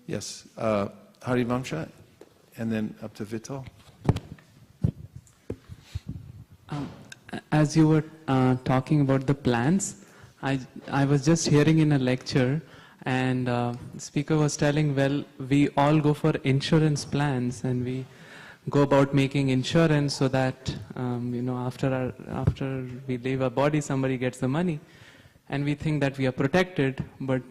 Yes, Harivamsha, and then up to Vital. As you were talking about the plans, I was just hearing in a lecture, and the speaker was telling, well, we all go for insurance plans, and we go about making insurance so that after we leave our body, somebody gets the money, and we think that we are protected, but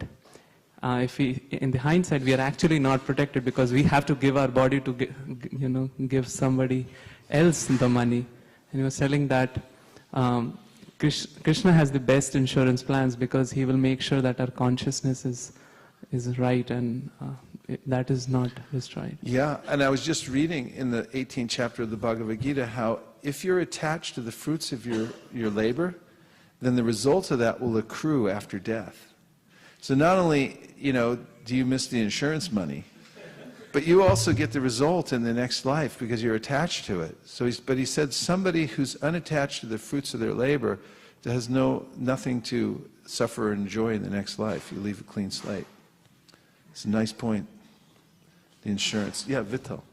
if we, in the hindsight, we are actually not protected because we have to give our body to give somebody else the money. And he was telling that Krishna has the best insurance plans because he will make sure that our consciousness is right and that is not destroyed. Yeah, and I was just reading in the 18th chapter of the Bhagavad Gita how if you're attached to the fruits of your labor, then the results of that will accrue after death. So not only, do you miss the insurance money, but you also get the result in the next life because you're attached to it. But he said somebody who's unattached to the fruits of their labor has nothing to suffer or enjoy in the next life. You leave a clean slate. It's a nice point. The insurance. Yeah, Vital.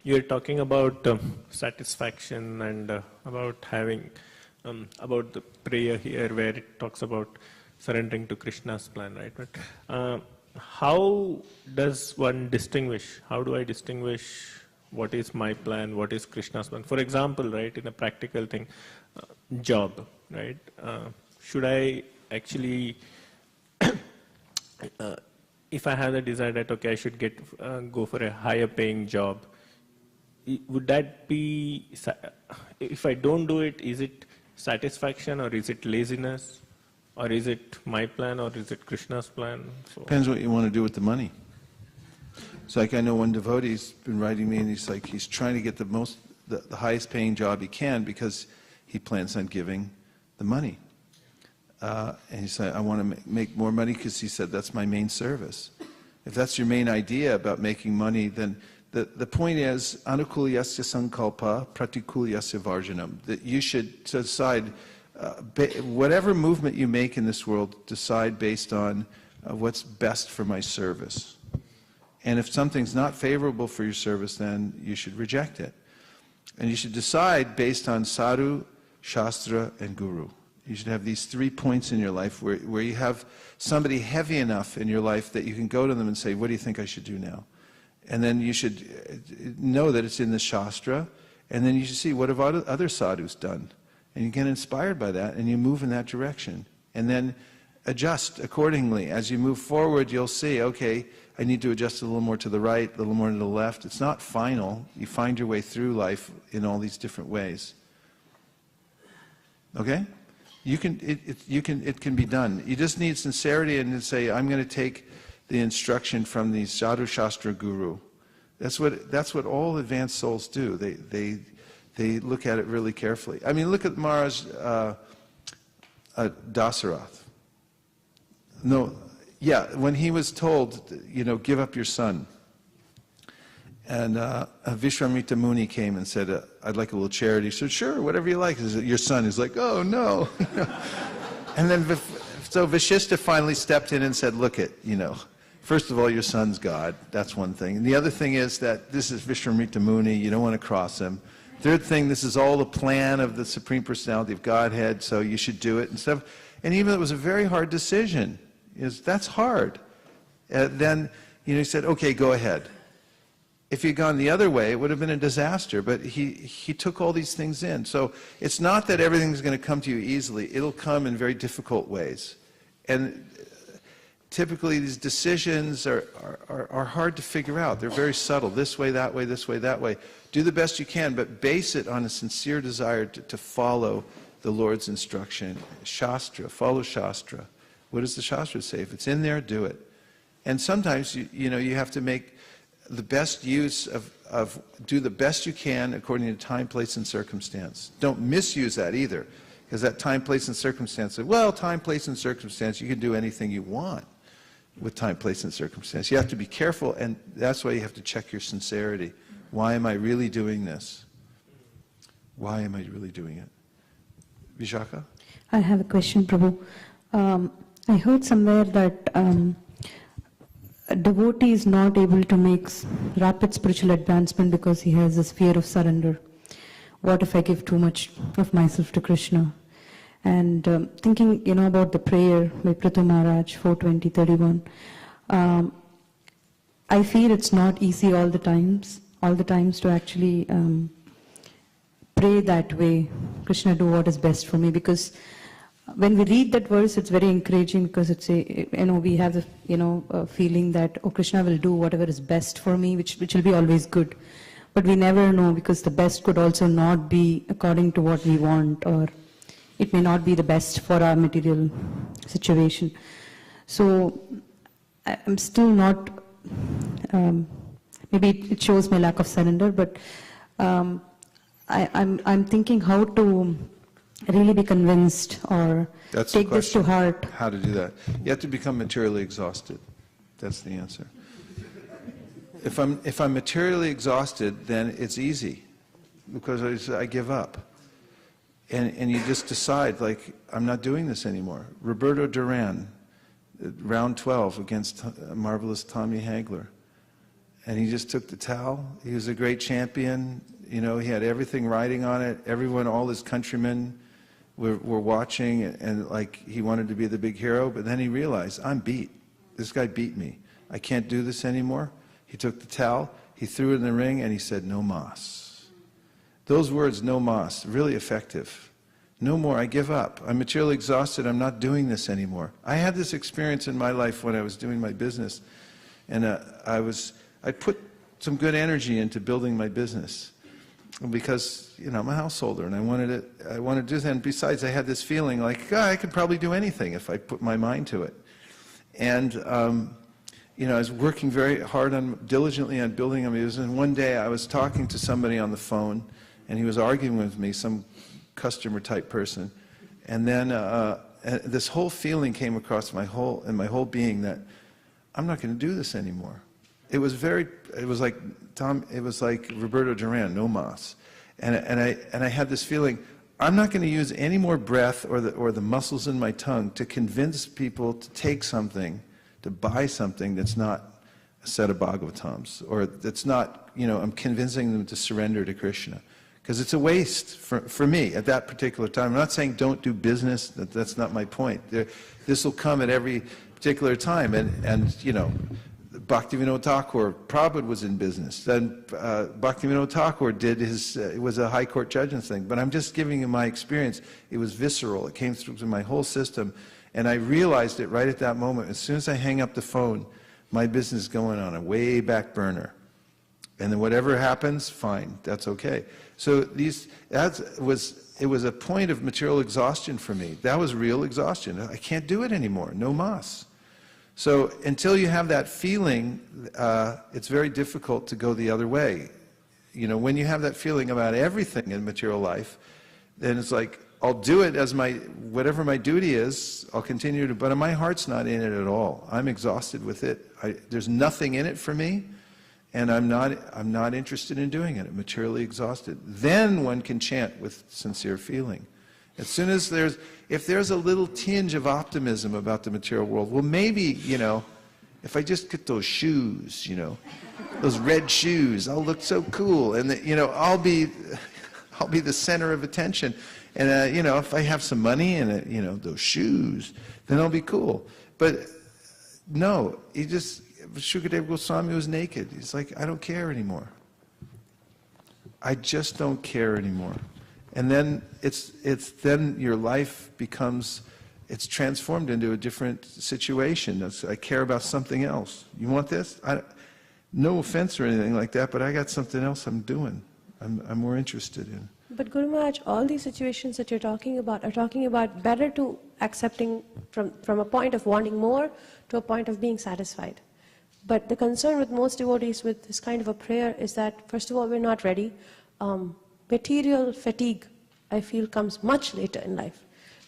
You're talking about satisfaction and about having, about the prayer here where it talks about surrendering to Krishna's plan, right? But how does one distinguish? How do I distinguish what is my plan, what is Krishna's plan? For example, right, in a practical thing, job, right? Should I actually, if I have the desire that, okay, I should go for a higher paying job, would that be, if I don't do it, is it satisfaction or is it laziness? Or is it my plan or is it Krishna's plan? So depends what you want to do with the money. It's like I know one devotee's been writing me and he's trying to get the highest paying job he can because he plans on giving the money. And he said, I want to make more money because he said, that's my main service. If that's your main idea about making money, then the point is, anukulyasya sankalpa pratikulyasya varjanam, that you should decide, whatever movement you make in this world, decide based on what's best for my service. And if something's not favorable for your service, then you should reject it. And you should decide based on sadhu, shastra, and guru. You should have these 3 points in your life where you have somebody heavy enough in your life that you can go to them and say, what do you think I should do now? And then you should know that it's in the shastra, and then you should see what have other sadhus done. And you get inspired by that, and you move in that direction. And then adjust accordingly. As you move forward, you'll see, okay, I need to adjust a little more to the right, a little more to the left. It's not final. You find your way through life in all these different ways. Okay? It can be done. You just need sincerity and to say, I'm going to take the instruction from the sadhu shastra guru. That's what all advanced souls do. They look at it really carefully. I mean, look at Maharaj Dasarath. No, yeah, when he was told, give up your son. And Vishwamitra Muni came and said, I'd like a little charity. He said, sure, whatever you like. He said, your son is like, oh, no. And then, so Vashishta finally stepped in and said, look first of all, your son's God. That's one thing. And the other thing is that this is Vishwamitra Muni. You don't want to cross him. Third thing, this is all the plan of the Supreme Personality of Godhead, so you should do it and stuff. And even though it was a very hard decision, that's hard. Then, he said, okay, go ahead. If he'd gone the other way, it would have been a disaster, but he took all these things in. So it's not that everything's going to come to you easily. It'll come in very difficult ways. And typically these decisions are hard to figure out. They're very subtle, this way, that way, this way, that way. Do the best you can, but base it on a sincere desire to follow the Lord's instruction. Shastra, follow Shastra. What does the Shastra say? If it's in there, do it. And sometimes, you have to make the best use of do the best you can according to time, place, and circumstance. Don't misuse that either, because that time, place, and circumstance, time, place, and circumstance, you can do anything you want with time, place, and circumstance. You have to be careful, and that's why you have to check your sincerity. Why am I really doing this? Why am I really doing it? Vishaka? I have a question, Prabhu. I heard somewhere that a devotee is not able to make rapid spiritual advancement because he has this fear of surrender. What if I give too much of myself to Krishna? And thinking, about the prayer by Prithu Maharaj, 4:20:31, I feel it's not easy all the times to actually pray that way. Krishna, do what is best for me, because when we read that verse, it's very encouraging, because it's we have the feeling that, oh, Krishna will do whatever is best for me, which will be always good. But we never know, because the best could also not be according to what we want, or it may not be the best for our material situation. So I'm still not, maybe it shows my lack of surrender, but I'm thinking how to really be convinced or take this to heart. How to do that? You have to become materially exhausted. That's the answer. If I'm materially exhausted, then it's easy, because I give up. And you just decide, I'm not doing this anymore. Roberto Duran, round 12 against marvelous Tommy Hagler. And he just took the towel. He was a great champion. He had everything riding on it. Everyone, all his countrymen were watching, and he wanted to be the big hero. But then he realized, I'm beat. This guy beat me. I can't do this anymore. He took the towel, he threw it in the ring, and he said, no mas. Those words, no mas, really effective. No more, I give up. I'm materially exhausted, I'm not doing this anymore. I had this experience in my life when I was doing my business, and I put some good energy into building my business because, you know, I'm a householder and I wanted to do that. And besides, I had this feeling like, I could probably do anything if I put my mind to it. And, you know, I was working very hard diligently on building my business. And one day I was talking to somebody on the phone, and he was arguing with me, some customer type person. And then this whole feeling came across my whole being that I'm not going to do this anymore. It was like Roberto Duran, no mas. And I had this feeling, I'm not going to use any more breath or the muscles in my tongue to convince people to take something, to buy something that's not a set of Bhagavatams, or that's not, you know, I'm convincing them to surrender to Krishna. Because it's a waste for me at that particular time. I'm not saying don't do business, that's not my point. This will come at every particular time, and you know, Bhaktivinoda Thakur, Prabhupada was in business. Then Bhaktivinoda Thakur did it was a high court judge and thing. But I'm just giving you my experience. It was visceral. It came through my whole system. And I realized it right at that moment. As soon as I hang up the phone, my business is going on a way back burner. And then whatever happens, fine, that's okay. So it was a point of material exhaustion for me. That was real exhaustion. I can't do it anymore, no mas. So until you have that feeling, it's very difficult to go the other way. You know, when you have that feeling about everything in material life, then it's like, I'll do it as whatever my duty is, I'll continue to, but my heart's not in it at all. I'm exhausted with it. There's nothing in it for me, and I'm not interested in doing it. I'm materially exhausted. Then one can chant with sincere feeling. As soon as if there's a little tinge of optimism about the material world, well, maybe, you know, if I just get those shoes, you know, those red shoes, I'll look so cool, and you know, I'll be the center of attention. And you know, if I have some money and you know, those shoes, then I'll be cool. But no, Shukadeva Goswami was naked. He's like, I don't care anymore. I just don't care anymore. And then then your life becomes, it's transformed into a different situation. I care about something else. You want this? No offense or anything like that, but I got something else I'm doing. I'm more interested in. But Guru Maharaj, all these situations that you're talking about are talking about better to accepting from a point of wanting more to a point of being satisfied. But the concern with most devotees with this kind of a prayer is that, first of all, we're not ready. Material fatigue, I feel, comes much later in life.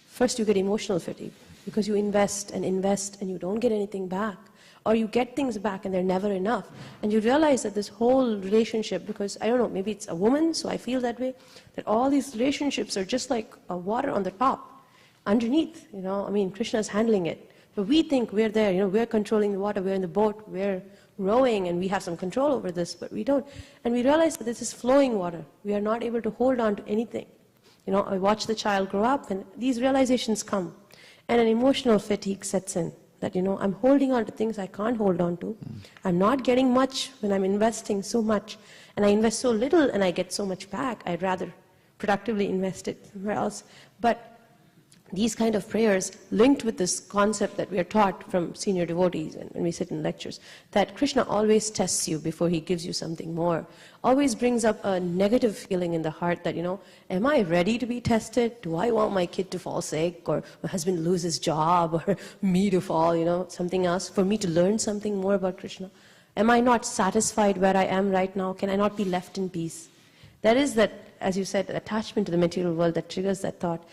First you get emotional fatigue because you invest and you don't get anything back. Or you get things back and they're never enough. And you realize that this whole relationship, because I don't know, maybe it's a woman, so I feel that way, that all these relationships are just like a water on the top. Underneath, you know, I mean, Krishna's handling it. But we think we're there, you know, we're controlling the water, we're in the boat, we're rowing, and we have some control over this, but we don't. And we realize that this is flowing water. We are not able to hold on to anything. You know, I watch the child grow up, and these realizations come. And an emotional fatigue sets in. That, you know, I'm holding on to things I can't hold on to. I'm not getting much when I'm investing so much. And I invest so little and I get so much back. I'd rather productively invest it somewhere else. But these kind of prayers, linked with this concept that we are taught from senior devotees and when we sit in lectures, that Krishna always tests you before he gives you something more, always brings up a negative feeling in the heart that, you know, am I ready to be tested? Do I want my kid to fall sick, or my husband lose his job, or me to fall, you know, something else, for me to learn something more about Krishna? Am I not satisfied where I am right now? Can I not be left in peace? There is that, as you said, attachment to the material world that triggers that thought.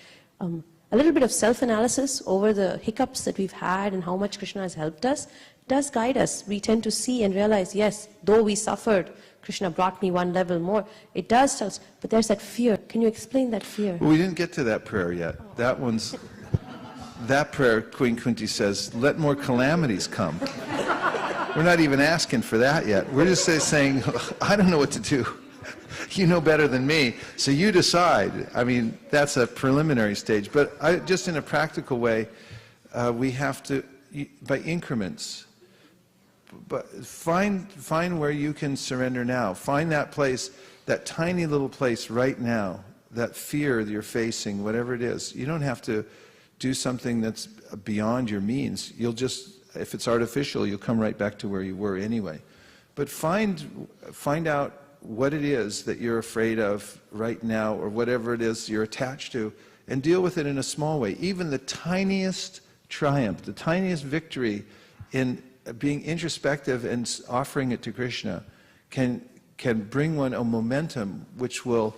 A little bit of self-analysis over the hiccups that we've had and how much Krishna has helped us does guide us. We tend to see and realize, yes, though we suffered, Krishna brought me one level more. It does tell us, but there's that fear. Can you explain that fear? Well, we didn't get to that prayer yet. That prayer, Queen Kunti says, let more calamities come. We're not even asking for that yet. We're just saying, I don't know what to do. You know better than me, so you decide. I mean, that's a preliminary stage. But just in a practical way, we have to, by increments, but find where you can surrender now. Find that place, that tiny little place right now, that fear that you're facing, whatever it is, you don't have to do something that's beyond your means. You'll just, if it's artificial, you'll come right back to where you were anyway. But find out what it is that you're afraid of right now, or whatever it is you're attached to, and deal with it in a small way. Even the tiniest triumph, the tiniest victory in being introspective and offering it to Krishna can bring one a momentum which will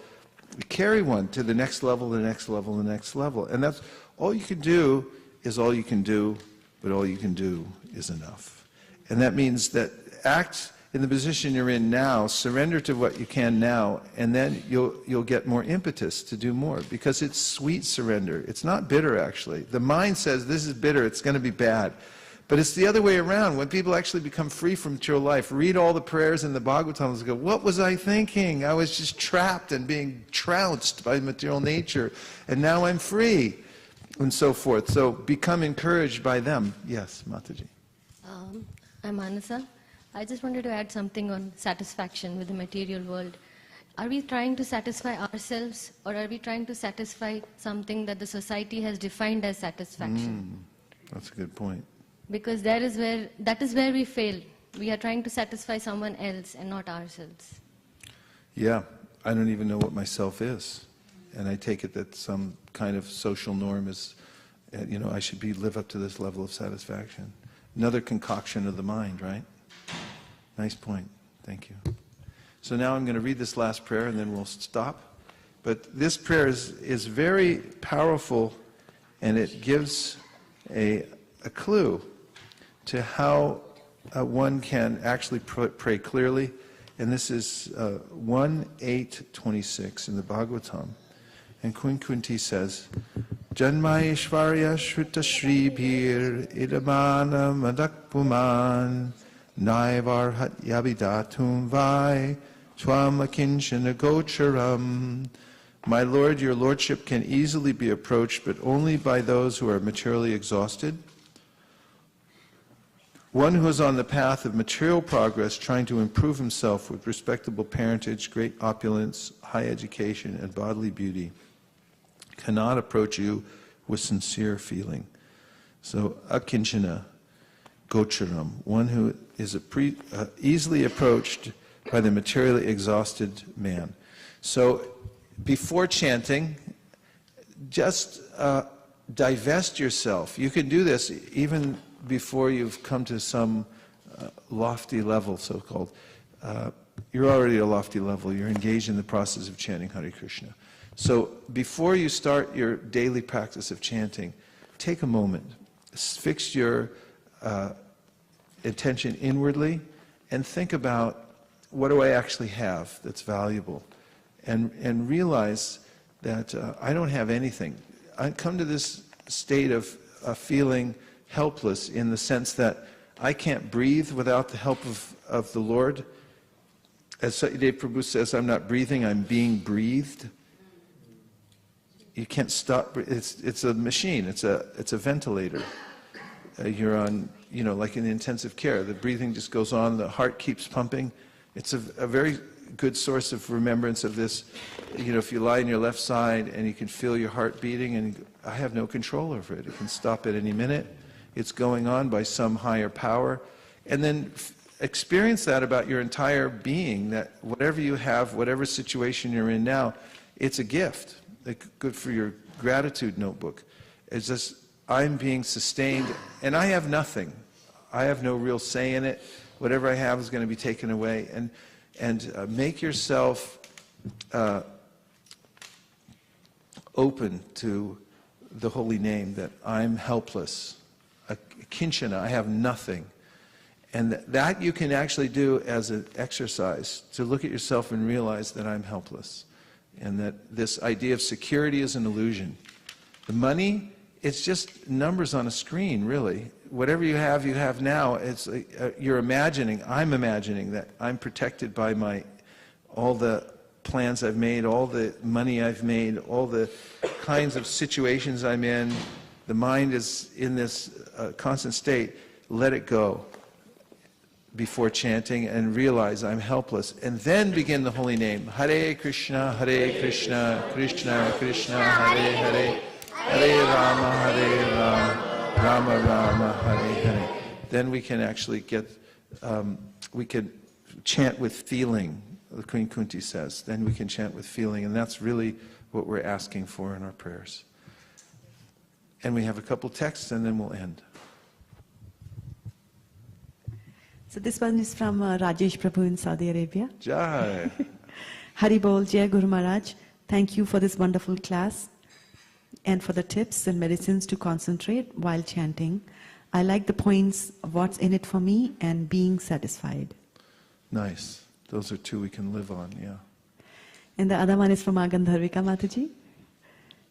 carry one to the next level, the next level, the next level. And that's all you can do is all you can do, but all you can do is enough. And that means that act in the position you're in now, surrender to what you can now, and then you'll get more impetus to do more, because it's sweet surrender. It's not bitter, actually. The mind says, this is bitter, it's going to be bad. But it's the other way around. When people actually become free from material life, read all the prayers in the Bhagavatam and go, what was I thinking? I was just trapped and being trounced by material nature, and now I'm free, and so forth. So become encouraged by them. Yes, Mataji. I'm Anasa. I just wanted to add something on satisfaction with the material world. Are we trying to satisfy ourselves, or are we trying to satisfy something that the society has defined as satisfaction? That's a good point. Because that is where we fail. We are trying to satisfy someone else and not ourselves. Yeah, I don't even know what myself is. And I take it that some kind of social norm is, I should live up to this level of satisfaction. Another concoction of the mind, right? Nice point. Thank you. So now I'm going to read this last prayer and then we'll stop. But this prayer is very powerful, and it gives a clue to how one can actually pray clearly. And this is 1:8:26 in the Bhagavatam. And Queen Kunti says, Janmaishvarya Shruta Shribhir Idamana Madakpuman Naivarhat Yabidatum Vai Twamakinshana Gocharam. My Lord, your Lordship can easily be approached, but only by those who are materially exhausted. One who is on the path of material progress, trying to improve himself with respectable parentage, great opulence, high education, and bodily beauty, cannot approach you with sincere feeling. So, akinchana gocharam, one who is easily approached by the materially exhausted man. So, before chanting, just divest yourself. You can do this even before you've come to some lofty level, so-called. You're already at a lofty level. You're engaged in the process of chanting Hare Krishna. So before you start your daily practice of chanting, take a moment. Fix your attention inwardly and think about, what do I actually have that's valuable? And realize that I don't have anything. I come to this state of feeling helpless, in the sense that I can't breathe without the help of the Lord. As Satyadev Prabhu says, I'm not breathing, I'm being breathed. You can't stop. It's a machine. It's a ventilator. You're on, like in intensive care. The breathing just goes on. The heart keeps pumping. It's a very good source of remembrance of this. If you lie on your left side and you can feel your heart beating, and I have no control over it. It can stop at any minute. It's going on by some higher power. And then experience that about your entire being, that whatever you have, whatever situation you're in now, it's a gift. Good for your gratitude notebook. It's just, I'm being sustained, and I have nothing. I have no real say in it. Whatever I have is going to be taken away. And make yourself open to the holy name, that I'm helpless. Kinchana, I have nothing. And that you can actually do as an exercise, to look at yourself and realize that I'm helpless. And that this idea of security is an illusion. The money, it's just numbers on a screen, really. Whatever you have now. It's you're imagining, I'm imagining that I'm protected by all the plans I've made, all the money I've made, all the kinds of situations I'm in. The mind is in this constant state. Let it go. before chanting and realize I'm helpless, and then begin the holy name. Hare Krishna, Krishna Krishna, Hare Hare, Hare Rama, Rama Rama, Hare Hare. Then we can actually get, we can chant with feeling, the Queen Kunti says. Then we can chant with feeling, and that's really what we're asking for in our prayers. And we have a couple texts, and then we'll end. So this one is from Rajesh Prabhu in Saudi Arabia. Jai. Hari Bol, Jai Guru Maharaj. Thank you for this wonderful class and for the tips and medicines to concentrate while chanting. I like the points of what's in it for me and being satisfied. Nice. Those are two we can live on, yeah. And the other one is from Gandharvika Mataji.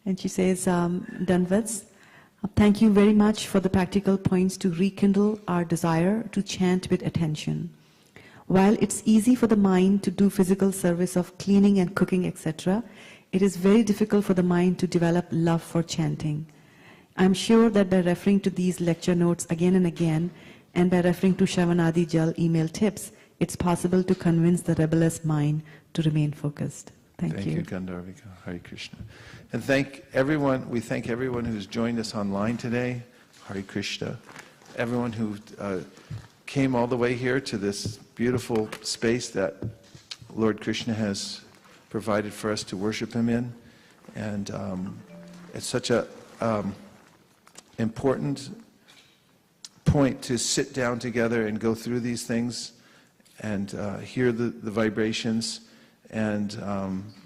And she says, Danvats, thank you very much for the practical points to rekindle our desire to chant with attention. While it's easy for the mind to do physical service of cleaning and cooking, etc., it is very difficult for the mind to develop love for chanting. I'm sure that by referring to these lecture notes again and again, and by referring to Shravanadi Jal email tips, it's possible to convince the rebellious mind to remain focused. Thank you. Thank you, Gandharvika. Hare Krishna. And thank everyone, we thank everyone who's joined us online today. Hare Krishna. Everyone who came all the way here to this beautiful space that Lord Krishna has provided for us to worship Him in. And it's such a important point to sit down together and go through these things and hear the vibrations. And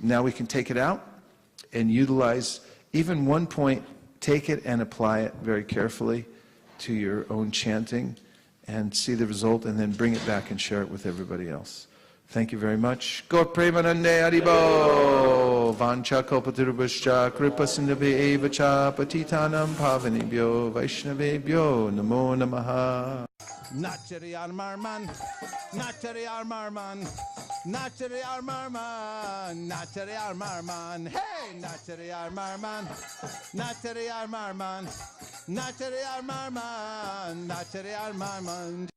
now we can take it out and utilize even one point, take it and apply it very carefully to your own chanting and see the result, and then bring it back and share it with everybody else. Thank you very much. Gaur Premanande Haribo Vancha Kalpatarubhascha Kripa Sindhabhe Evacha Patitanam Pavanebhyo Vaishnavebhyo Namo Namaha. Nachari Armarman, Nachari Armarman, Nachari Armarman, Nachari Armarman, hey, Nachari Armarman, Nachari Armarman, Nachari Armarman, Nachari Armarman.